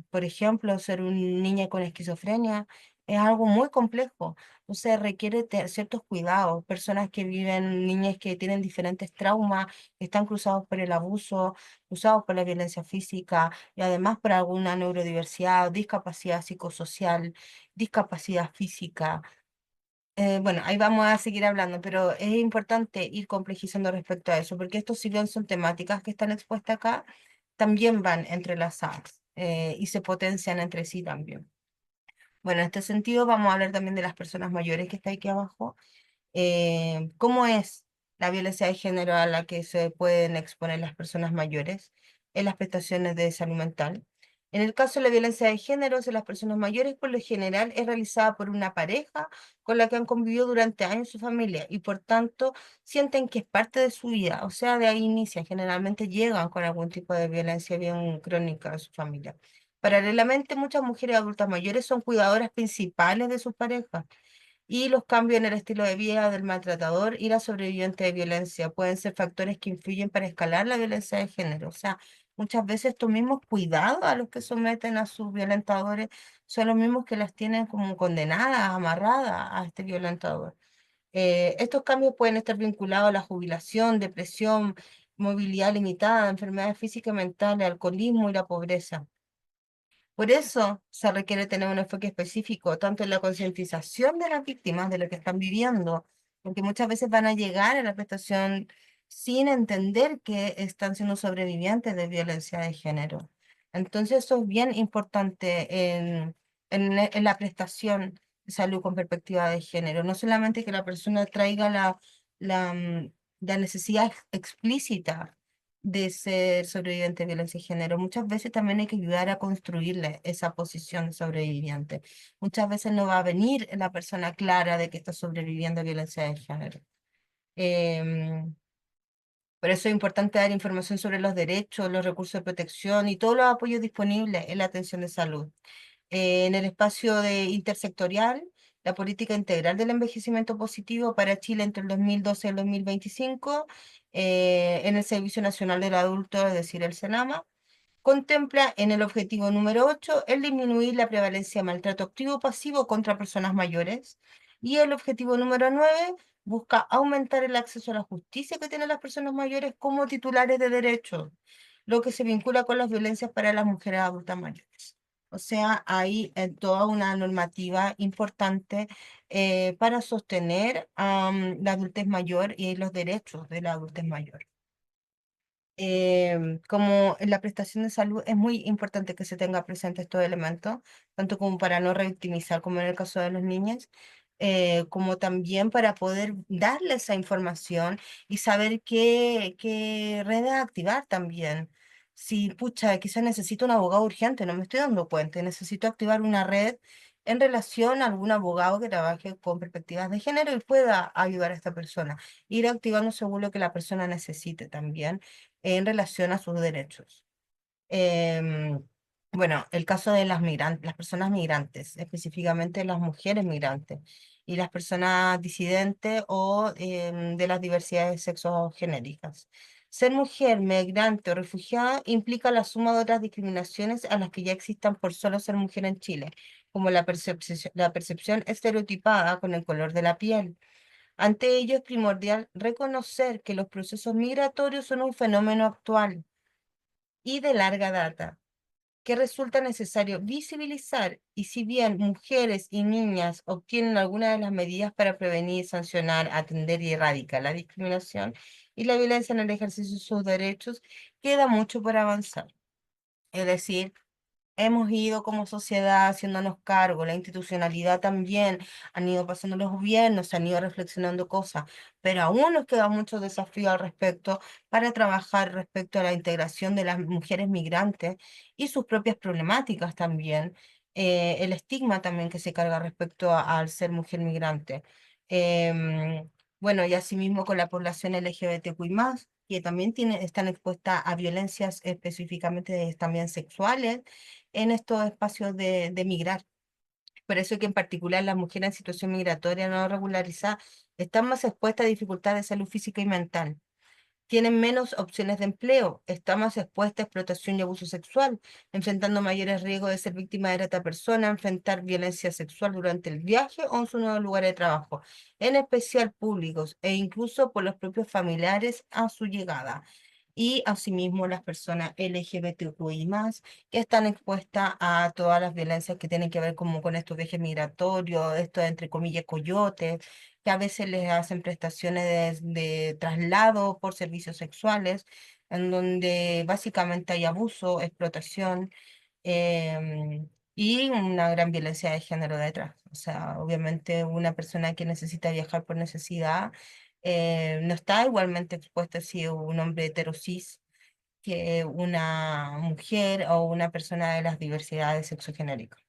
A: Por ejemplo, ser un niño con esquizofrenia es algo muy complejo. Entonces requiere ciertos cuidados. Personas que viven, niñas que tienen diferentes traumas, que están cruzados por el abuso, cruzados por la violencia física y además por alguna neurodiversidad, discapacidad psicosocial, discapacidad física. Bueno, ahí vamos a seguir hablando, pero es importante ir complejizando respecto a eso, porque estos, si bien son temáticas que están expuestas acá, también van entrelazadas y se potencian entre sí también. Bueno, en este sentido vamos a hablar también de las personas mayores que está aquí abajo. ¿Cómo es la violencia de género a la que se pueden exponer las personas mayores en las prestaciones de salud mental? En el caso de la violencia de género en las personas mayores, por lo general es realizada por una pareja con la que han convivido durante años su familia y por tanto sienten que es parte de su vida, o sea, de ahí inician, generalmente llegan con algún tipo de violencia bien crónica a su familia. Paralelamente, muchas mujeres adultas mayores son cuidadoras principales de sus parejas y los cambios en el estilo de vida del maltratador y la sobreviviente de violencia pueden ser factores que influyen para escalar la violencia de género. O sea, muchas veces estos mismos cuidados a los que someten a sus violentadores son los mismos que las tienen como condenadas, amarradas a este violentador. Estos cambios pueden estar vinculados a la jubilación, depresión, movilidad limitada, enfermedades físicas y mentales, alcoholismo y la pobreza. Por eso se requiere tener un enfoque específico, tanto en la concientización de las víctimas de lo que están viviendo, porque muchas veces van a llegar a la prestación sin entender que están siendo sobrevivientes de violencia de género. Entonces, eso es bien importante en la prestación de salud con perspectiva de género. No solamente que la persona traiga la necesidad explícita de ser sobreviviente de violencia de género. Muchas veces también hay que ayudar a construirle esa posición de sobreviviente. Muchas veces no va a venir la persona clara de que está sobreviviendo a violencia de género. Em, por eso es importante dar información sobre los derechos, los recursos de protección y todos los apoyos disponibles en la atención de salud. En el espacio intersectorial, la política integral del envejecimiento positivo para Chile entre el 2012 y el 2025, en el Servicio Nacional del Adulto, es decir, el SENAMA, contempla en el objetivo número 8 el disminuir la prevalencia de maltrato activo o pasivo contra personas mayores. Y el objetivo número 9 busca aumentar el acceso a la justicia que tienen las personas mayores como titulares de derechos, lo que se vincula con las violencias para las mujeres adultas mayores. O sea, hay toda una normativa importante para sostener la adultez mayor y los derechos de la adultez mayor. Como en la prestación de salud es muy importante que se tenga presente estos elementos, tanto como para no revictimizar, como en el caso de los niños, como también para poder darle esa información y saber qué redes activar también. Si, pucha, quizás necesito un abogado urgente, no me estoy dando cuenta, y necesito activar una red en relación a algún abogado que trabaje con perspectivas de género y pueda ayudar a esta persona. Ir activando según lo que la persona necesite también en relación a sus derechos. Em, bueno, el caso de las personas migrantes, específicamente las mujeres migrantes y las personas disidentes o de las diversidades sexogenéricas. Ser mujer, migrante o refugiada implica la suma de otras discriminaciones a las que ya existan por solo ser mujer en Chile, como la percepción estereotipada con el color de la piel. Ante ello es primordial reconocer que los procesos migratorios son un fenómeno actual y de larga data, que resulta necesario visibilizar, y si bien mujeres y niñas obtienen algunas de las medidas para prevenir, sancionar, atender y erradicar la discriminación y la violencia en el ejercicio de sus derechos, queda mucho por avanzar. Es decir, hemos ido como sociedad haciéndonos cargo, la institucionalidad también, han ido pasando los gobiernos, se han ido reflexionando cosas, pero aún nos quedan muchos desafíos al respecto para trabajar respecto a la integración de las mujeres migrantes y sus propias problemáticas también, el estigma también que se carga respecto al ser mujer migrante. Bueno, y asimismo con la población LGBTQI+, que también están expuestas a violencias específicamente también sexuales en estos espacios de migrar. Por eso que en particular las mujeres en situación migratoria no regularizada están más expuestas a dificultades de salud física y mental. Tienen menos opciones de empleo, están más expuestas a explotación y abuso sexual, enfrentando mayores riesgos de ser víctima de trata de persona, enfrentar violencia sexual durante el viaje o en su nuevo lugar de trabajo, en especial públicos e incluso por los propios familiares a su llegada. Y asimismo las personas LGBTQI+, que están expuestas a todas las violencias que tienen que ver como con estos viajes migratorios, estos entre comillas coyotes, que a veces les hacen prestaciones de traslado por servicios sexuales, en donde básicamente hay abuso, explotación y una gran violencia de género detrás. O sea, obviamente una persona que necesita viajar por necesidad no está igualmente expuesta si un hombre heterosis que una mujer o una persona de las diversidades sexogenéricas.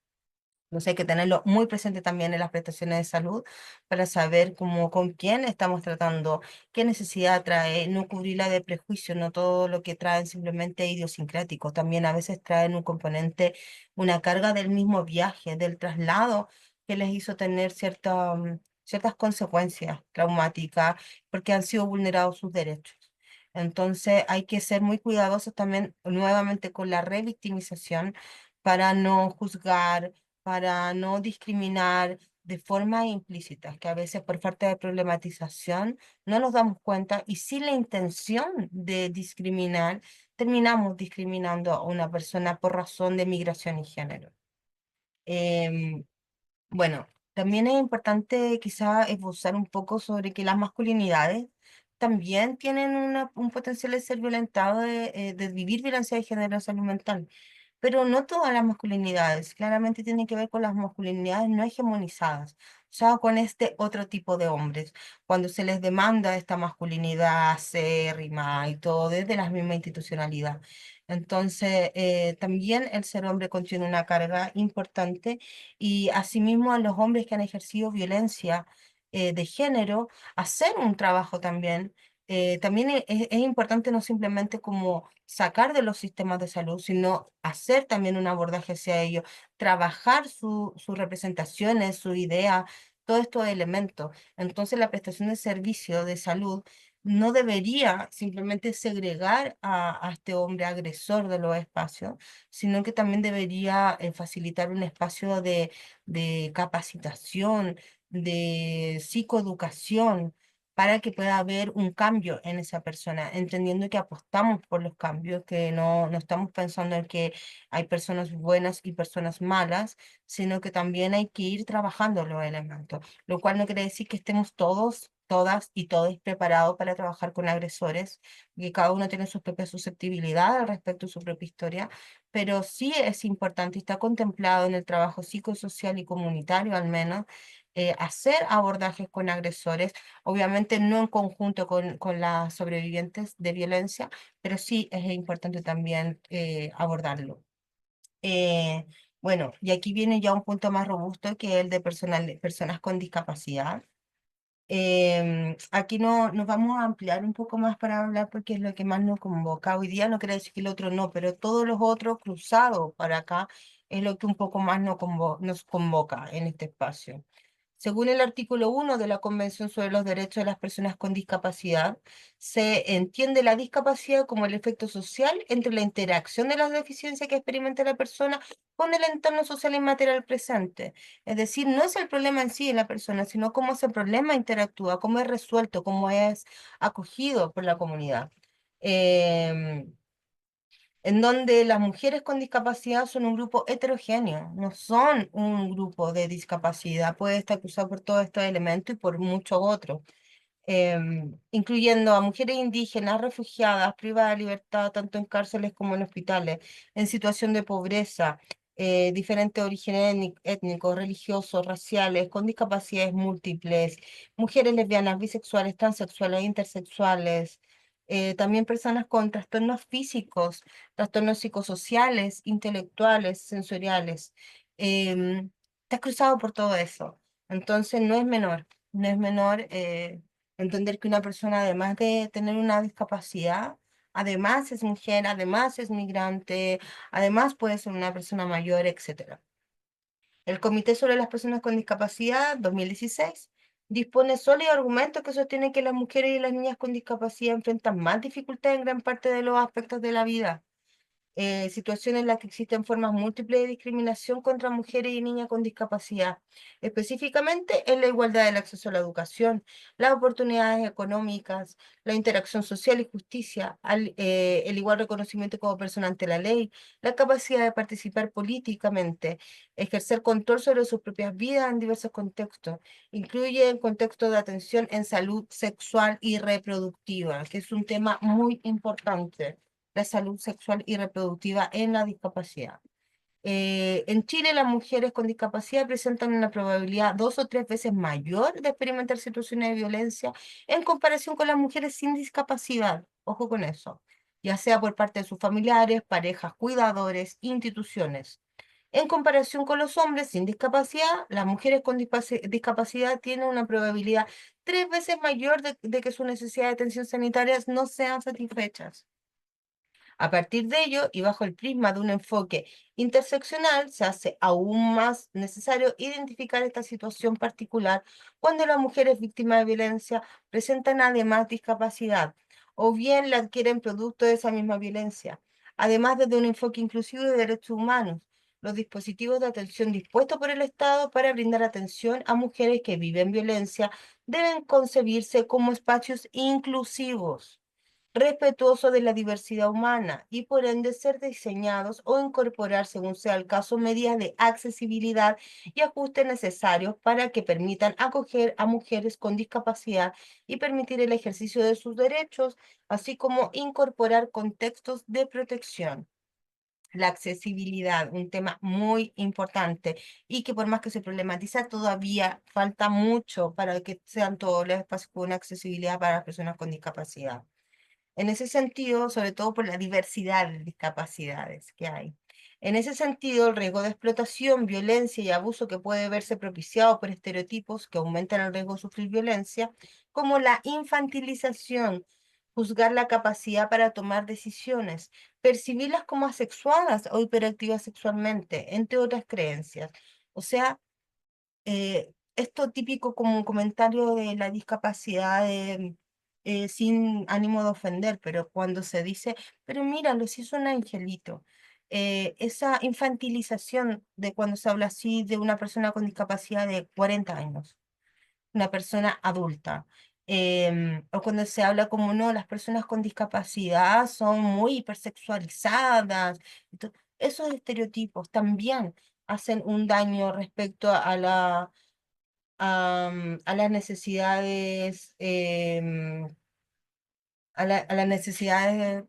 A: Entonces hay que tenerlo muy presente también en las prestaciones de salud para saber cómo, con quién estamos tratando, qué necesidad trae, no cubrirla de prejuicios, no todo lo que traen simplemente idiosincrático, también a veces traen un componente, una carga del mismo viaje, del traslado que les hizo tener ciertas consecuencias traumáticas porque han sido vulnerados sus derechos. Entonces hay que ser muy cuidadosos también nuevamente con la revictimización para no juzgar, para no discriminar de forma implícita, que a veces por falta de problematización no nos damos cuenta y sin la intención de discriminar, terminamos discriminando a una persona por razón de migración y género. Em, bueno, también es importante quizá esbozar un poco sobre que las masculinidades también tienen un potencial de ser violentado, de vivir violencia de género en salud mental. Pero no todas las masculinidades, claramente tienen que ver con las masculinidades no hegemonizadas, o sea, con este otro tipo de hombres, cuando se les demanda esta masculinidad acérrima y todo desde la misma institucionalidad. Entonces, también el ser hombre contiene una carga importante y asimismo a los hombres que han ejercido violencia de género, hacer un trabajo también. También es importante no simplemente como sacar de los sistemas de salud, sino hacer también un abordaje hacia ello, trabajar sus representaciones, su idea, todos estos elementos. Entonces la prestación de servicio de salud no debería simplemente segregar a este hombre agresor de los espacios, sino que también debería facilitar un espacio de capacitación, de psicoeducación para que pueda haber un cambio en esa persona, entendiendo que apostamos por los cambios, que no estamos pensando en que hay personas buenas y personas malas, sino que también hay que ir trabajando los elementos, lo cual no quiere decir que estemos todos, todas y todos preparados para trabajar con agresores, que cada uno tiene sus propias susceptibilidades al respecto de su propia historia, pero sí es importante y está contemplado en el trabajo psicosocial y comunitario al menos, hacer abordajes con agresores, obviamente no en conjunto con las sobrevivientes de violencia, pero sí es importante también abordarlo. Eh, bueno, y aquí viene ya un punto más robusto que el de personas con discapacidad. Aquí no, nos vamos a ampliar un poco más para hablar porque es lo que más nos convoca. Hoy día no quiere decir que el otro no, pero todos los otros cruzados para acá es lo que un poco más nos convoca en este espacio. Según el artículo 1 de la Convención sobre los Derechos de las Personas con Discapacidad, se entiende la discapacidad como el efecto social entre la interacción de las deficiencias que experimenta la persona con el entorno social y material presente. Es decir, no es el problema en sí en la persona, sino cómo ese problema interactúa, cómo es resuelto, cómo es acogido por la comunidad. Em, en donde las mujeres con discapacidad son un grupo heterogéneo, no son un grupo de discapacidad, puede estar cruzado por todos estos elementos y por muchos otros, incluyendo a mujeres indígenas, refugiadas, privadas de libertad, tanto en cárceles como en hospitales, en situación de pobreza, diferentes orígenes étnicos, religiosos, raciales, con discapacidades múltiples, mujeres lesbianas, bisexuales, transexuales, intersexuales, también personas con trastornos físicos, trastornos psicosociales, intelectuales, sensoriales. Está cruzado por todo eso. Entonces no es menor. Entender que una persona, además de tener una discapacidad, además es mujer, además es migrante, además puede ser una persona mayor, etcétera. El Comité sobre las Personas con Discapacidad 2016 dispone sólidos argumentos que sostienen que las mujeres y las niñas con discapacidad enfrentan más dificultades en gran parte de los aspectos de la vida, situaciones en las que existen formas múltiples de discriminación contra mujeres y niñas con discapacidad, específicamente en la igualdad del acceso a la educación, las oportunidades económicas, la interacción social y justicia, el igual reconocimiento como persona ante la ley, la capacidad de participar políticamente, ejercer control sobre sus propias vidas en diversos contextos, incluye el contexto de atención en salud sexual y reproductiva, que es un tema muy importante, la salud sexual y reproductiva en la discapacidad. En Chile, las mujeres con discapacidad presentan una probabilidad 2 o 3 veces mayor de experimentar situaciones de violencia en comparación con las mujeres sin discapacidad. Ojo con eso, ya sea por parte de sus familiares, parejas, cuidadores, instituciones. En comparación con los hombres sin discapacidad, las mujeres con discapacidad tienen una probabilidad 3 veces mayor de que sus necesidades de atención sanitaria no sean satisfechas. A partir de ello, y bajo el prisma de un enfoque interseccional, se hace aún más necesario identificar esta situación particular cuando las mujeres víctimas de violencia presentan además discapacidad o bien la adquieren producto de esa misma violencia. Además, desde un enfoque inclusivo de derechos humanos, los dispositivos de atención dispuestos por el Estado para brindar atención a mujeres que viven violencia deben concebirse como espacios inclusivos respetuosos de la diversidad humana y por ende ser diseñados o incorporar, según sea el caso, medidas de accesibilidad y ajustes necesarios para que permitan acoger a mujeres con discapacidad y permitir el ejercicio de sus derechos, así como incorporar contextos de protección. La accesibilidad, un tema muy importante y que por más que se problematiza, todavía falta mucho para que sean todos los espacios con una accesibilidad para las personas con discapacidad. En ese sentido, sobre todo por la diversidad de discapacidades que hay. En ese sentido, el riesgo de explotación, violencia y abuso que puede verse propiciado por estereotipos que aumentan el riesgo de sufrir violencia, como la infantilización, juzgar la capacidad para tomar decisiones, percibirlas como asexuadas o hiperactivas sexualmente, entre otras creencias. O sea, esto típico como un comentario de la discapacidad sin ánimo de ofender, pero cuando se dice, pero míralo, si es un angelito, esa infantilización de cuando se habla así de una persona con discapacidad de 40 años, una persona adulta. O cuando se habla como no, las personas con discapacidad son muy hipersexualizadas. Esos estereotipos también hacen un daño respecto a las necesidades, a las necesidades,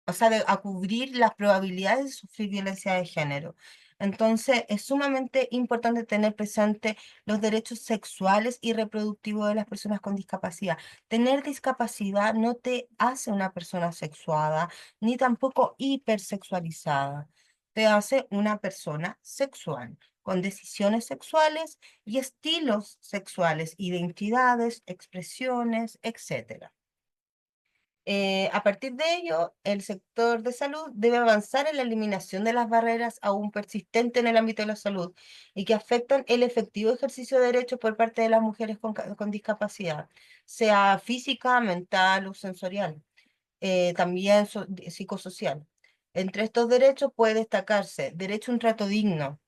A: o sea, a cubrir las probabilidades de sufrir violencia de género. Entonces, es sumamente importante tener presente los derechos sexuales y reproductivos de las personas con discapacidad. Tener discapacidad no te hace una persona sexuada, ni tampoco hipersexualizada. Te hace una persona sexual, con decisiones sexuales y estilos sexuales, identidades, expresiones, etcétera. A partir de ello, el sector de salud debe avanzar en la eliminación de las barreras aún persistentes en el ámbito de la salud y que afectan el efectivo ejercicio de derechos por parte de las mujeres con discapacidad, sea física, mental o sensorial, también psicosocial. Entre estos derechos puede destacarse derecho a un trato digno,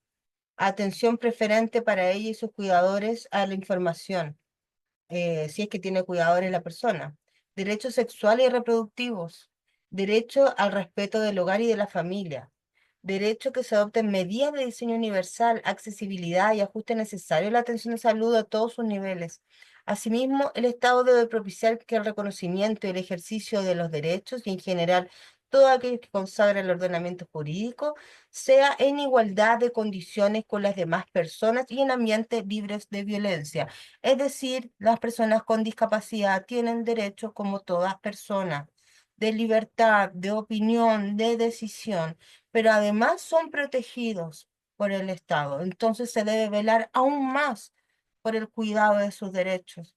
A: atención preferente para ella y sus cuidadores a la información si es que tiene cuidadores la persona, derechos sexuales y reproductivos, derecho al respeto del hogar y de la familia, derecho que se adopten medidas de diseño universal, accesibilidad y ajuste necesario a la atención de salud a todos sus niveles. Asimismo, el Estado debe propiciar que el reconocimiento y el ejercicio de los derechos y en general todo aquello que consagra el ordenamiento jurídico sea en igualdad de condiciones con las demás personas y en ambientes libres de violencia. Es decir, las personas con discapacidad tienen derechos como todas personas, de libertad, de opinión, de decisión, pero además son protegidos por el Estado. Entonces se debe velar aún más por el cuidado de sus derechos.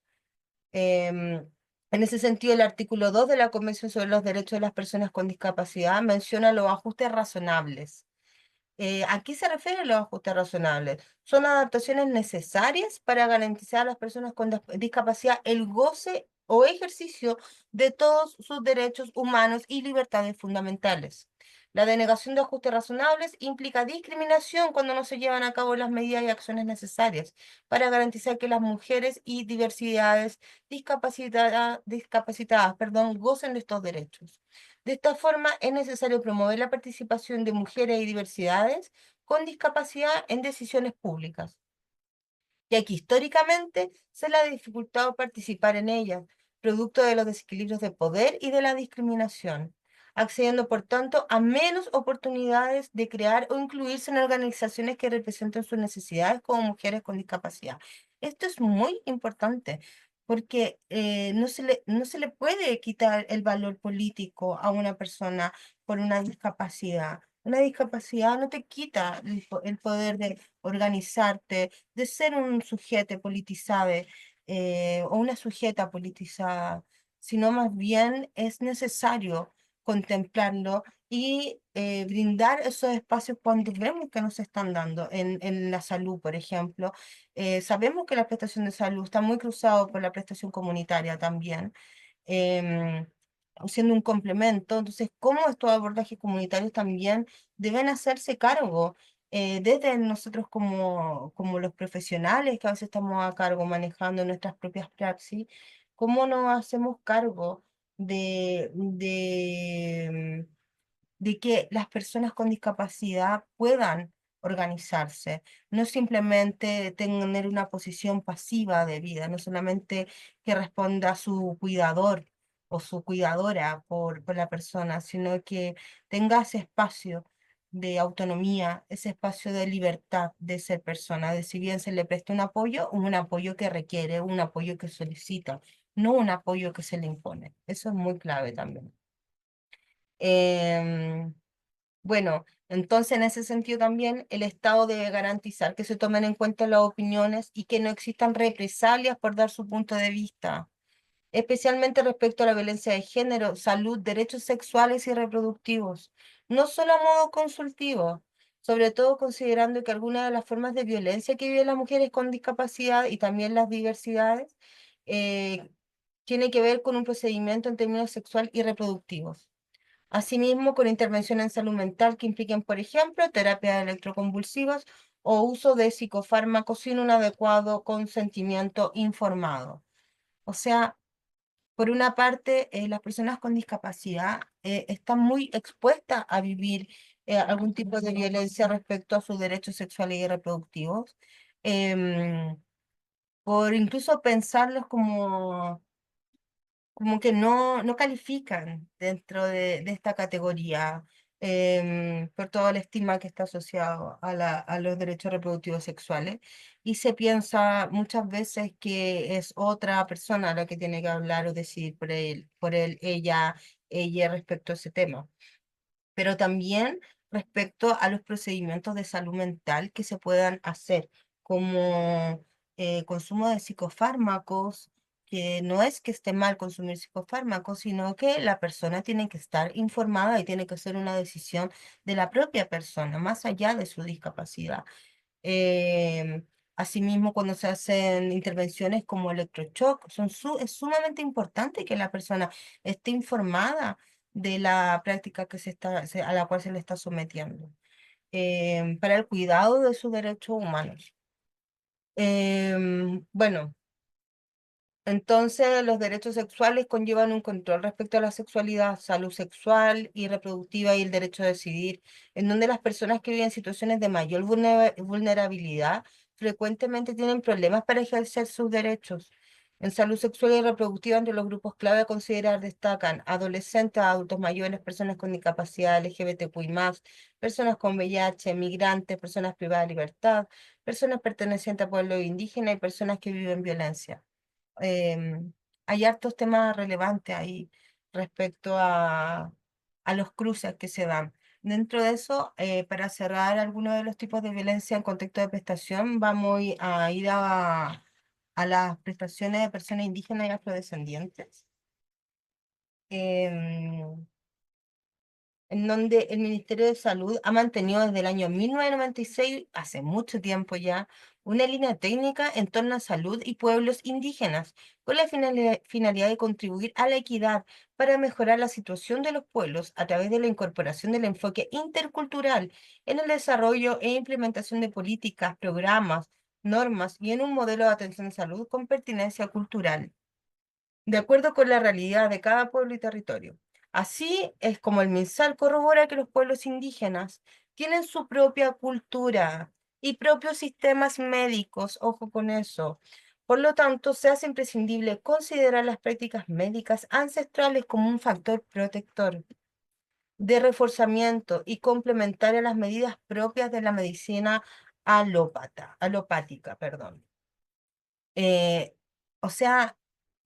A: Em, en ese sentido, el artículo 2 de la Convención sobre los Derechos de las Personas con Discapacidad menciona los ajustes razonables. ¿A qué se refieren los ajustes razonables? Son adaptaciones necesarias para garantizar a las personas con discapacidad el goce o ejercicio de todos sus derechos humanos y libertades fundamentales. La denegación de ajustes razonables implica discriminación cuando no se llevan a cabo las medidas y acciones necesarias para garantizar que las mujeres y diversidades discapacitadas, perdón, gocen de estos derechos. De esta forma, es necesario promover la participación de mujeres y diversidades con discapacidad en decisiones públicas, ya que históricamente se les ha dificultado participar en ellas, producto de los desequilibrios de poder y de la discriminación, accediendo por tanto a menos oportunidades de crear o incluirse en organizaciones que representen sus necesidades como mujeres con discapacidad. Esto es muy importante porque no se le puede quitar el valor político a una persona por una discapacidad. Una discapacidad no te quita el poder de organizarte, de ser un sujeto politizado o una sujeta politizada, sino más bien es necesario contemplarlo y brindar esos espacios cuando vemos que nos están dando en la salud, por ejemplo. Sabemos que la prestación de salud está muy cruzado por la prestación comunitaria también. em, Siendo un complemento, entonces, cómo estos abordajes comunitarios también deben hacerse cargo desde nosotros como los profesionales que a veces estamos a cargo manejando nuestras propias praxis, cómo nos hacemos cargo de que las personas con discapacidad puedan organizarse, no simplemente tener una posición pasiva de vida, no solamente que responda a su cuidador o su cuidadora por la persona, sino que tenga ese espacio de autonomía, ese espacio de libertad de ser persona, de si bien se le presta un apoyo que requiere, un apoyo que solicita, no un apoyo que se le impone. Eso es muy clave también. Em, bueno, entonces en ese sentido también el Estado debe garantizar que se tomen en cuenta las opiniones y que no existan represalias por dar su punto de vista, especialmente respecto a la violencia de género, salud, derechos sexuales y reproductivos, no solo a modo consultivo, sobre todo considerando que algunas de las formas de violencia que viven las mujeres con discapacidad y también las diversidades eh, tiene que ver con un procedimiento en términos sexual y reproductivos. Asimismo, con intervención en salud mental que impliquen, por ejemplo, terapias electroconvulsivas o uso de psicofármacos sin un adecuado consentimiento informado. O sea, por una parte, las personas con discapacidad están muy expuestas a vivir algún tipo de violencia respecto a sus derechos sexuales y reproductivos, em, por incluso pensarlos como que no califican dentro de esta categoría por todo el estigma que está asociado a los derechos reproductivos sexuales. Y se piensa muchas veces que es otra persona la que tiene que hablar o decidir ella respecto a ese tema, pero también respecto a los procedimientos de salud mental que se puedan hacer, como consumo de psicofármacos, que no es que esté mal consumir psicofármacos, sino que la persona tiene que estar informada y tiene que ser una decisión de la propia persona, más allá de su discapacidad. Em, Asimismo, cuando se hacen intervenciones como electroshock, es sumamente importante que la persona esté informada de la práctica a la cual se le está sometiendo, para el cuidado de sus derechos humanos. Bueno. Entonces, los derechos sexuales conllevan un control respecto a la sexualidad, salud sexual y reproductiva y el derecho a decidir, en donde las personas que viven en situaciones de mayor vulnerabilidad frecuentemente tienen problemas para ejercer sus derechos. En salud sexual y reproductiva, entre los grupos clave a considerar destacan adolescentes, adultos mayores, personas con discapacidad LGBTQI+, personas con VIH, migrantes, personas privadas de libertad, personas pertenecientes a pueblos indígenas y personas que viven violencia. em, Hay hartos temas relevantes ahí respecto a los cruces que se dan. Dentro de eso, para cerrar algunos de los tipos de violencia en contexto de prestación, a ir a las prestaciones de personas indígenas y afrodescendientes. Em, en donde el Ministerio de Salud ha mantenido desde el año 1996, hace mucho tiempo ya, una línea técnica en torno a salud y pueblos indígenas, con la finalidad de contribuir a la equidad para mejorar la situación de los pueblos a través de la incorporación del enfoque intercultural en el desarrollo e implementación de políticas, programas, normas y en un modelo de atención de salud con pertinencia cultural de acuerdo con la realidad de cada pueblo y territorio. Así es como el MinSal corrobora que los pueblos indígenas tienen su propia cultura y propios sistemas médicos, ojo con eso. Por lo tanto, se hace imprescindible considerar las prácticas médicas ancestrales como un factor protector de reforzamiento y complementario a las medidas propias de la medicina alopática, perdón. Eh, o sea,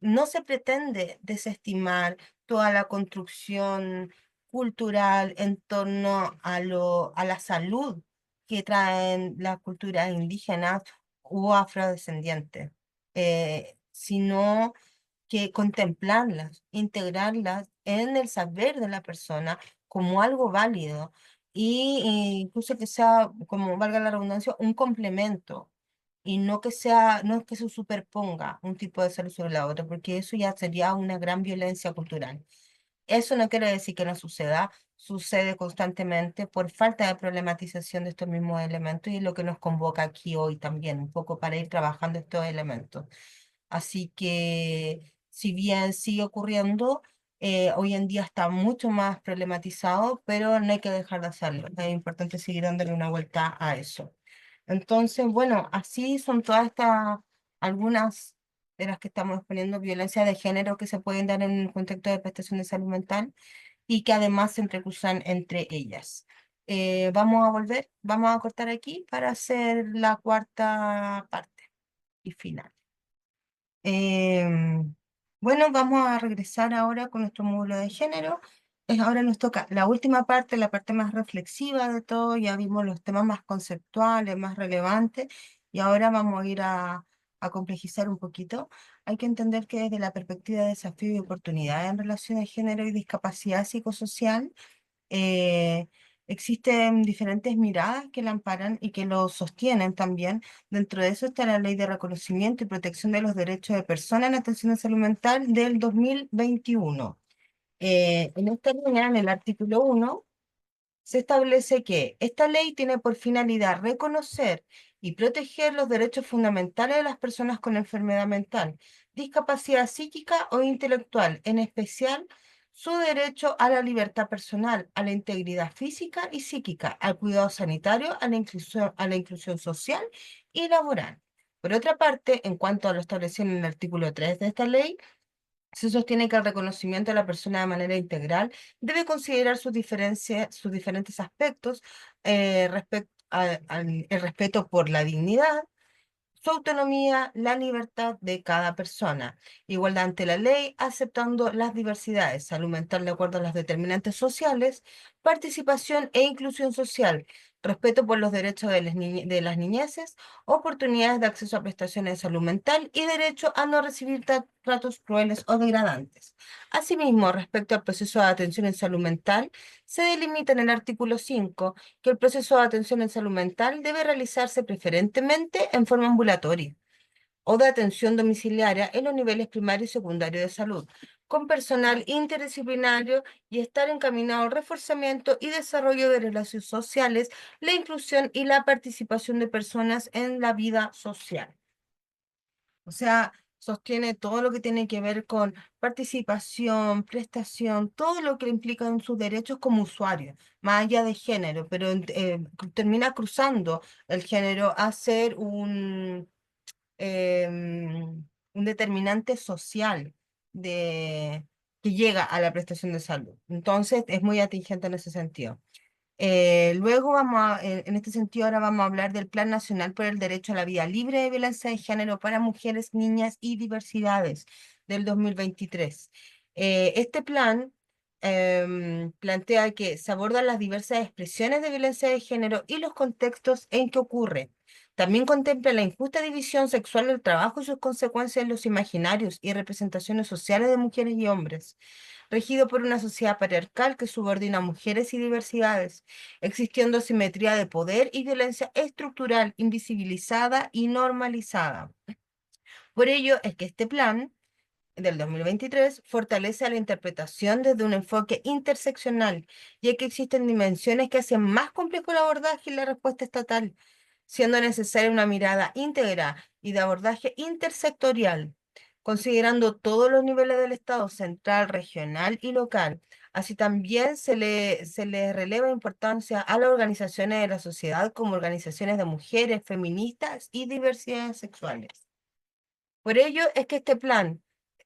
A: no se pretende desestimar toda la construcción cultural en torno a la salud que traen las culturas indígenas u afrodescendientes, sino que contemplarlas, integrarlas en el saber de la persona como algo válido y incluso que sea, como valga la redundancia, un complemento y no es que se superponga un tipo de salud sobre la otra, porque eso ya sería una gran violencia cultural. Eso no quiere decir que no suceda, sucede constantemente por falta de problematización de estos mismos elementos y es lo que nos convoca aquí hoy también, un poco para ir trabajando estos elementos. Así que, si bien sigue ocurriendo, Hoy en día está mucho más problematizado, pero no hay que dejar de hacerlo. Es importante seguir dándole una vuelta a eso. Entonces, bueno, así son todas estas, algunas de las que estamos exponiendo, violencia de género que se pueden dar en el contexto de prestación de salud mental y que además se entrecruzan entre ellas. Vamos a volver, vamos a cortar aquí para hacer la cuarta parte y final. Em, bueno, vamos a regresar ahora con nuestro módulo de género. Ahora nos toca la última parte, la parte más reflexiva de todo. Ya vimos los temas más conceptuales, más relevantes, y ahora vamos a ir a complejizar un poquito. Hay que entender que desde la perspectiva de desafío y oportunidad en relación de género y discapacidad psicosocial, eh, existen diferentes miradas que la amparan y que lo sostienen también. Dentro de eso está la Ley de Reconocimiento y Protección de los Derechos de Personas en Atención de Salud Mental del 2021. En esta línea, en el artículo 1, se establece que esta ley tiene por finalidad reconocer y proteger los derechos fundamentales de las personas con enfermedad mental, discapacidad psíquica o intelectual, en especial su derecho a la libertad personal, a la integridad física y psíquica, al cuidado sanitario, a la inclusión social y laboral. Por otra parte, en cuanto a lo establecido en el artículo 3 de esta ley, se sostiene que el reconocimiento de la persona de manera integral debe considerar sus diferencias, sus diferentes aspectos, el respeto por la dignidad, su autonomía, la libertad de cada persona, igualdad ante la ley, aceptando las diversidades, salud mental de acuerdo a las determinantes sociales, participación e inclusión social, respeto por los derechos de de las niñeces, oportunidades de acceso a prestaciones de salud mental y derecho a no recibir tratos crueles o degradantes. Asimismo, respecto al proceso de atención en salud mental, se delimita en el artículo 5 que el proceso de atención en salud mental debe realizarse preferentemente en forma ambulatoria o de atención domiciliaria en los niveles primario y secundario de salud, con personal interdisciplinario y estar encaminado al reforzamiento y desarrollo de relaciones sociales, la inclusión y la participación de personas en la vida social. O sea, sostiene todo lo que tiene que ver con participación, prestación, todo lo que implica en sus derechos como usuario, más allá de género, pero termina cruzando el género a ser un determinante social de, que llega a la prestación de salud. Entonces, es muy atingente en ese sentido. Luego en este sentido, ahora vamos a hablar del Plan Nacional por el Derecho a la Vida Libre de Violencia de Género para Mujeres, Niñas y Diversidades del 2023. Este plan plantea que se abordan las diversas expresiones de violencia de género y los contextos en que ocurre. También contempla la injusta división sexual del trabajo y sus consecuencias en los imaginarios y representaciones sociales de mujeres y hombres regido por una sociedad patriarcal que subordina a mujeres y diversidades, existiendo asimetría de poder y violencia estructural, invisibilizada y normalizada. Por ello es que este plan del 2023 fortalece la interpretación desde un enfoque interseccional, ya que existen dimensiones que hacen más complejo el abordaje y la respuesta estatal, siendo necesaria una mirada íntegra y de abordaje intersectorial, considerando todos los niveles del Estado, central, regional y local. Así también se le releva importancia a las organizaciones de la sociedad como organizaciones de mujeres, feministas y diversidades sexuales. Por ello es que este plan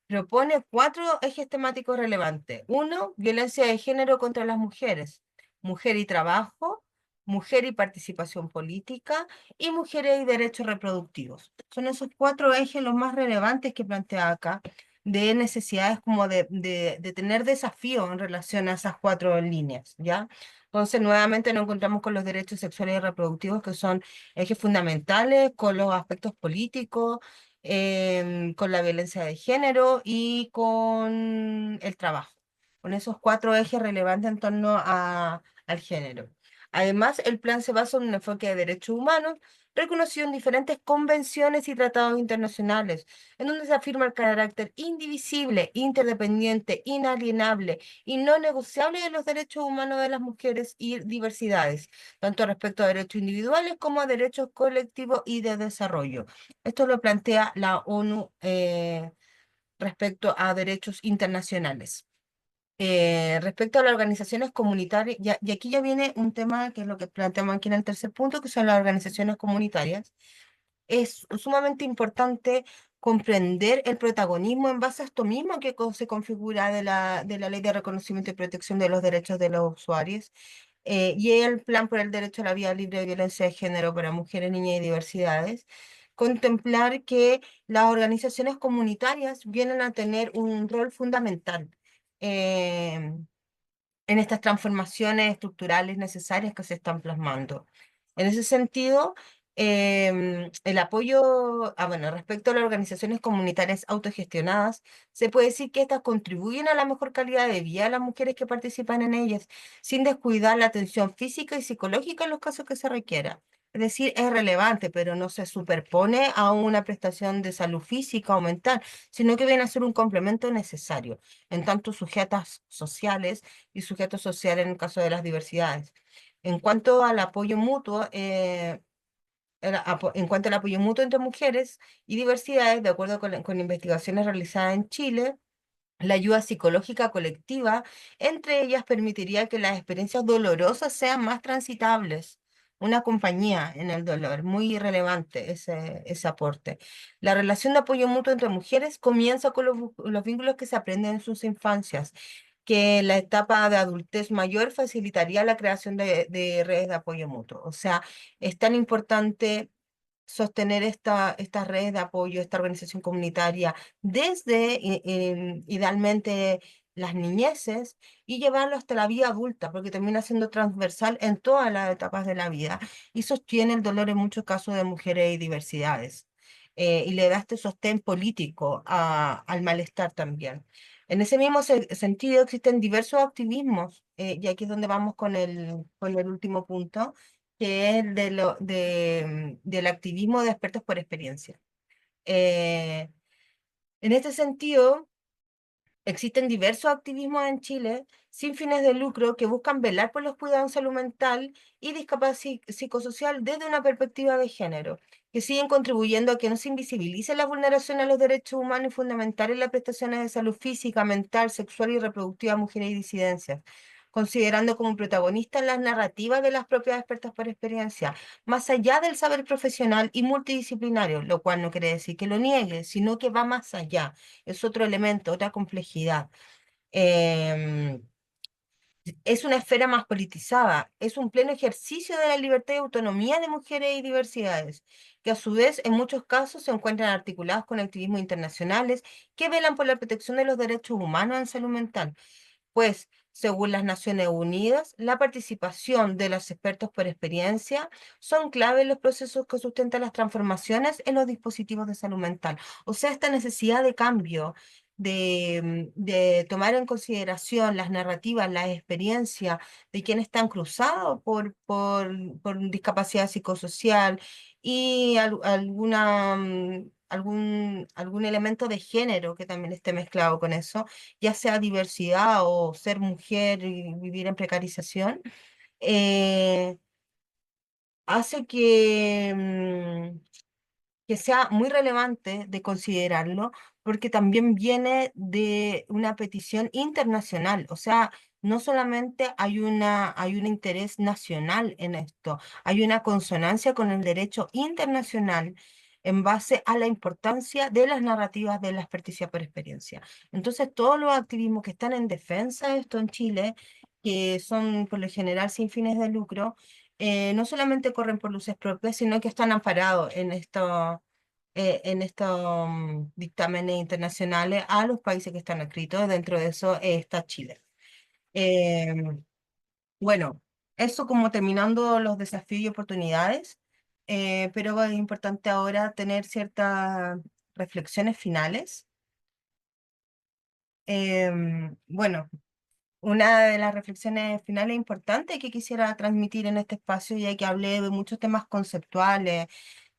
A: propone cuatro ejes temáticos relevantes. Uno, violencia de género contra las mujeres, mujer y trabajo, mujer y participación política y mujeres y derechos reproductivos. Son esos cuatro ejes los más relevantes que plantea acá, de necesidades como de tener desafíos en relación a esas cuatro líneas, ¿ya? Entonces, nuevamente nos encontramos con los derechos sexuales y reproductivos, que son ejes fundamentales, con los aspectos políticos, con la violencia de género y con el trabajo, con esos cuatro ejes relevantes en torno al género. Además, el plan se basa en un enfoque de derechos humanos reconocido en diferentes convenciones y tratados internacionales, en donde se afirma el carácter indivisible, interdependiente, inalienable y no negociable de los derechos humanos de las mujeres y diversidades, tanto respecto a derechos individuales como a derechos colectivos y de desarrollo. Esto lo plantea la ONU respecto a derechos internacionales. Respecto a las organizaciones comunitarias, y aquí ya viene un tema que es lo que planteamos aquí en el tercer punto, que son las organizaciones comunitarias. Es sumamente importante comprender el protagonismo en base a esto mismo que se configura de la Ley de Reconocimiento y Protección de los Derechos de los Usuarios, y el Plan por el Derecho a la Vida Libre de Violencia de Género para Mujeres, Niñas y Diversidades. Contemplar que las organizaciones comunitarias vienen a tener un rol fundamental eh, en estas transformaciones estructurales necesarias que se están plasmando. En ese sentido, el apoyo, bueno, respecto a las organizaciones comunitarias autogestionadas, se puede decir que estas contribuyen a la mejor calidad de vida de las mujeres que participan en ellas, sin descuidar la atención física y psicológica en los casos que se requiera. Es decir, es relevante, pero no se superpone a una prestación de salud física o mental, sino que viene a ser un complemento necesario, en tanto sujetas sociales y sujetos sociales en el caso de las diversidades. En cuanto al apoyo mutuo, en cuanto al apoyo mutuo entre mujeres y diversidades, de acuerdo con investigaciones realizadas en Chile, la ayuda psicológica colectiva entre ellas permitiría que las experiencias dolorosas sean más transitables. Una compañía en el dolor, muy relevante ese aporte. La relación de apoyo mutuo entre mujeres comienza con los vínculos que se aprenden en sus infancias, que la etapa de adultez mayor facilitaría la creación de redes de apoyo mutuo. O sea, es tan importante sostener estas redes de apoyo, esta organización comunitaria, desde idealmente las niñeces y llevarlo hasta la vida adulta, porque termina siendo transversal en todas las etapas de la vida y sostiene el dolor en muchos casos de mujeres y diversidades. Y le da este sostén político al malestar también. En ese mismo sentido existen diversos activismos, y aquí es donde vamos con el último punto, que es del activismo de expertos por experiencia. Eh, en este sentido, existen diversos activismos en Chile sin fines de lucro que buscan velar por los cuidados en salud mental y discapacidad psicosocial desde una perspectiva de género, que siguen contribuyendo a que no se invisibilice la vulneración a los derechos humanos y fundamentales en las prestaciones de salud física, mental, sexual y reproductiva a mujeres y disidencias, considerando como protagonistas las narrativas de las propias expertas por experiencia, más allá del saber profesional y multidisciplinario, lo cual no quiere decir que lo niegue, sino que va más allá, es otro elemento, otra complejidad. Em, es una esfera más politizada, es un pleno ejercicio de la libertad y autonomía de mujeres y diversidades, que a su vez en muchos casos se encuentran articulados con activismos internacionales que velan por la protección de los derechos humanos en salud mental, pues, según las Naciones Unidas, la participación de los expertos por experiencia son clave en los procesos que sustentan las transformaciones en los dispositivos de salud mental. O sea, esta necesidad de cambio, de tomar en consideración las narrativas, la experiencia de quienes están cruzados por discapacidad psicosocial y algún elemento de género que también esté mezclado con eso, ya sea diversidad o ser mujer y vivir en precarización, eh, hace que sea muy relevante de considerarlo, porque también viene de una petición internacional. O sea, no solamente hay un interés nacional en esto, hay una consonancia con el derecho internacional en base a la importancia de las narrativas de la experticia por experiencia. Entonces, todos los activismos que están en defensa de esto en Chile, que son por lo general sin fines de lucro, no solamente corren por luces propias, sino que están amparados en estos dictámenes internacionales a los países que están escritos. Dentro de eso está Chile. Em, bueno, eso como terminando los desafíos y oportunidades, pero es importante ahora tener ciertas reflexiones finales. Bueno, una de las reflexiones finales importantes que quisiera transmitir en este espacio, ya que hablé de muchos temas conceptuales,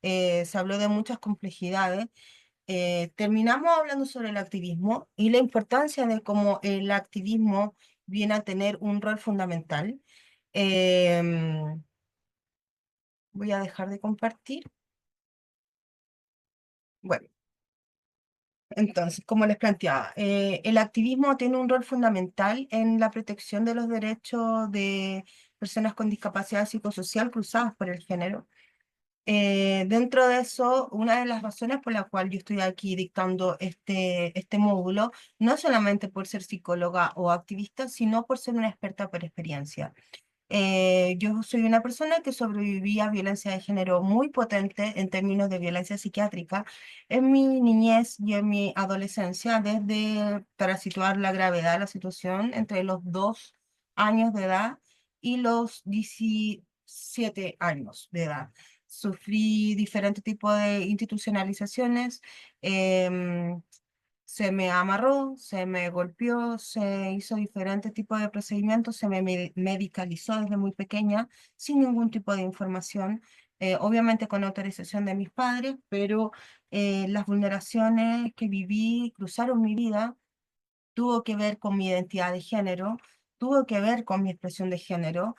A: se habló de muchas complejidades, terminamos hablando sobre el activismo y la importancia de cómo el activismo viene a tener un rol fundamental. Em, Voy a dejar de compartir. Bueno. Entonces, como les planteaba, el activismo tiene un rol fundamental en la protección de los derechos de personas con discapacidad psicosocial cruzadas por el género. Dentro de eso, una de las razones por la cual yo estoy aquí dictando este módulo, no solamente por ser psicóloga o activista, sino por ser una experta por experiencia. Yo soy una persona que sobreviví a violencia de género muy potente en términos de violencia psiquiátrica en mi niñez y en mi adolescencia, desde, para situar la gravedad de la situación, entre los 2 años de edad y los 17 años de edad. Sufrí diferentes tipos de institucionalizaciones. em, Se me amarró, se me golpeó, se hizo diferentes tipos de procedimientos, se me medicalizó desde muy pequeña, sin ningún tipo de información, obviamente con autorización de mis padres, pero las vulneraciones que viví cruzaron mi vida, tuvo que ver con mi identidad de género, tuvo que ver con mi expresión de género,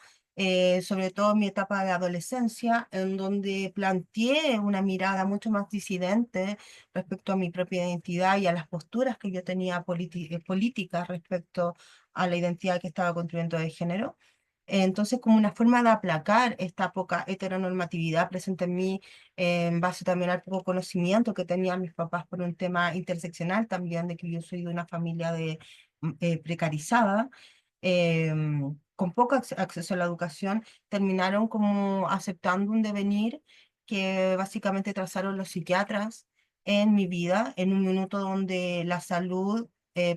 A: sobre todo en mi etapa de adolescencia, en donde planteé una mirada mucho más disidente respecto a mi propia identidad y a las posturas que yo tenía políticas respecto a la identidad que estaba construyendo de género. Entonces, como una forma de aplacar esta poca heteronormatividad presente en mí, en base también al poco conocimiento que tenían mis papás por un tema interseccional también, de que yo soy de una familia precarizada, con poco acceso a la educación, terminaron como aceptando un devenir que básicamente trazaron los psiquiatras en mi vida, en un minuto donde la salud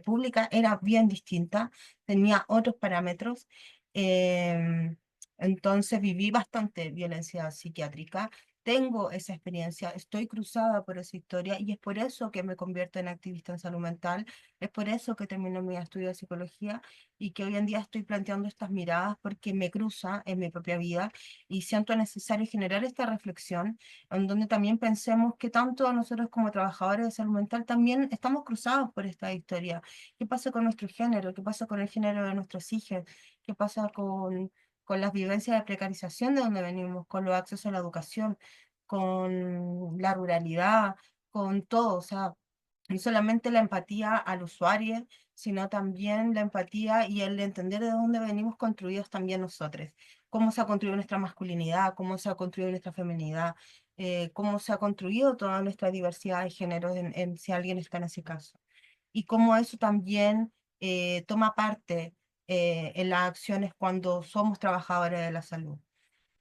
A: pública era bien distinta, tenía otros parámetros. Em, entonces viví bastante violencia psiquiátrica, tengo esa experiencia, estoy cruzada por esa historia y es por eso que me convierto en activista en salud mental, es por eso que termino mi estudio de psicología y que hoy en día estoy planteando estas miradas porque me cruza en mi propia vida y siento necesario generar esta reflexión en donde también pensemos que tanto nosotros como trabajadores de salud mental también estamos cruzados por esta historia. ¿Qué pasa con nuestro género? ¿Qué pasa con el género de nuestros hijos? ¿Qué pasa con las vivencias de precarización de donde venimos, con los accesos a la educación, con la ruralidad, con todo? O sea, no solamente la empatía al usuario, sino también la empatía y el entender de dónde venimos construidos también nosotros, cómo se ha construido nuestra masculinidad, cómo se ha construido nuestra feminidad, cómo se ha construido toda nuestra diversidad de géneros si alguien está en ese caso y cómo eso también toma parte en las acciones cuando somos trabajadores de la salud.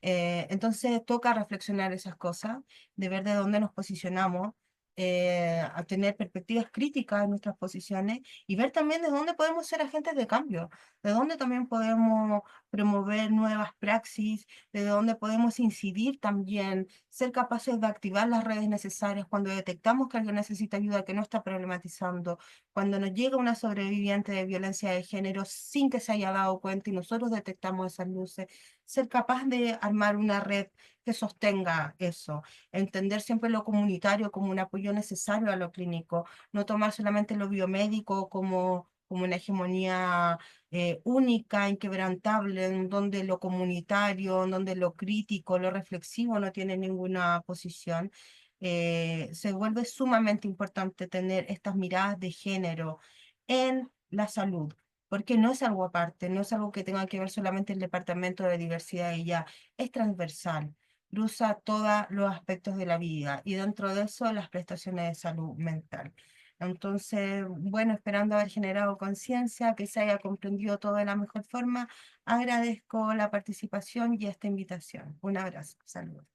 A: Entonces toca reflexionar esas cosas, de ver de dónde nos posicionamos, a tener perspectivas críticas en nuestras posiciones y ver también de dónde podemos ser agentes de cambio, de dónde también podemos promover nuevas praxis, de dónde podemos incidir también, ser capaces de activar las redes necesarias cuando detectamos que alguien necesita ayuda que no está problematizando, cuando nos llega una sobreviviente de violencia de género sin que se haya dado cuenta y nosotros detectamos esas luces, ser capaz de armar una red que sostenga eso, entender siempre lo comunitario como un apoyo necesario a lo clínico, no tomar solamente lo biomédico como una hegemonía única, inquebrantable, en donde lo comunitario, en donde lo crítico, lo reflexivo no tiene ninguna posición. Se vuelve sumamente importante tener estas miradas de género en la salud, porque no es algo aparte, no es algo que tenga que ver solamente el departamento de diversidad y ya, es transversal, cruza todos los aspectos de la vida y dentro de eso las prestaciones de salud mental. Entonces, bueno, esperando haber generado conciencia, que se haya comprendido todo de la mejor forma, agradezco la participación y esta invitación. Un abrazo, saludos.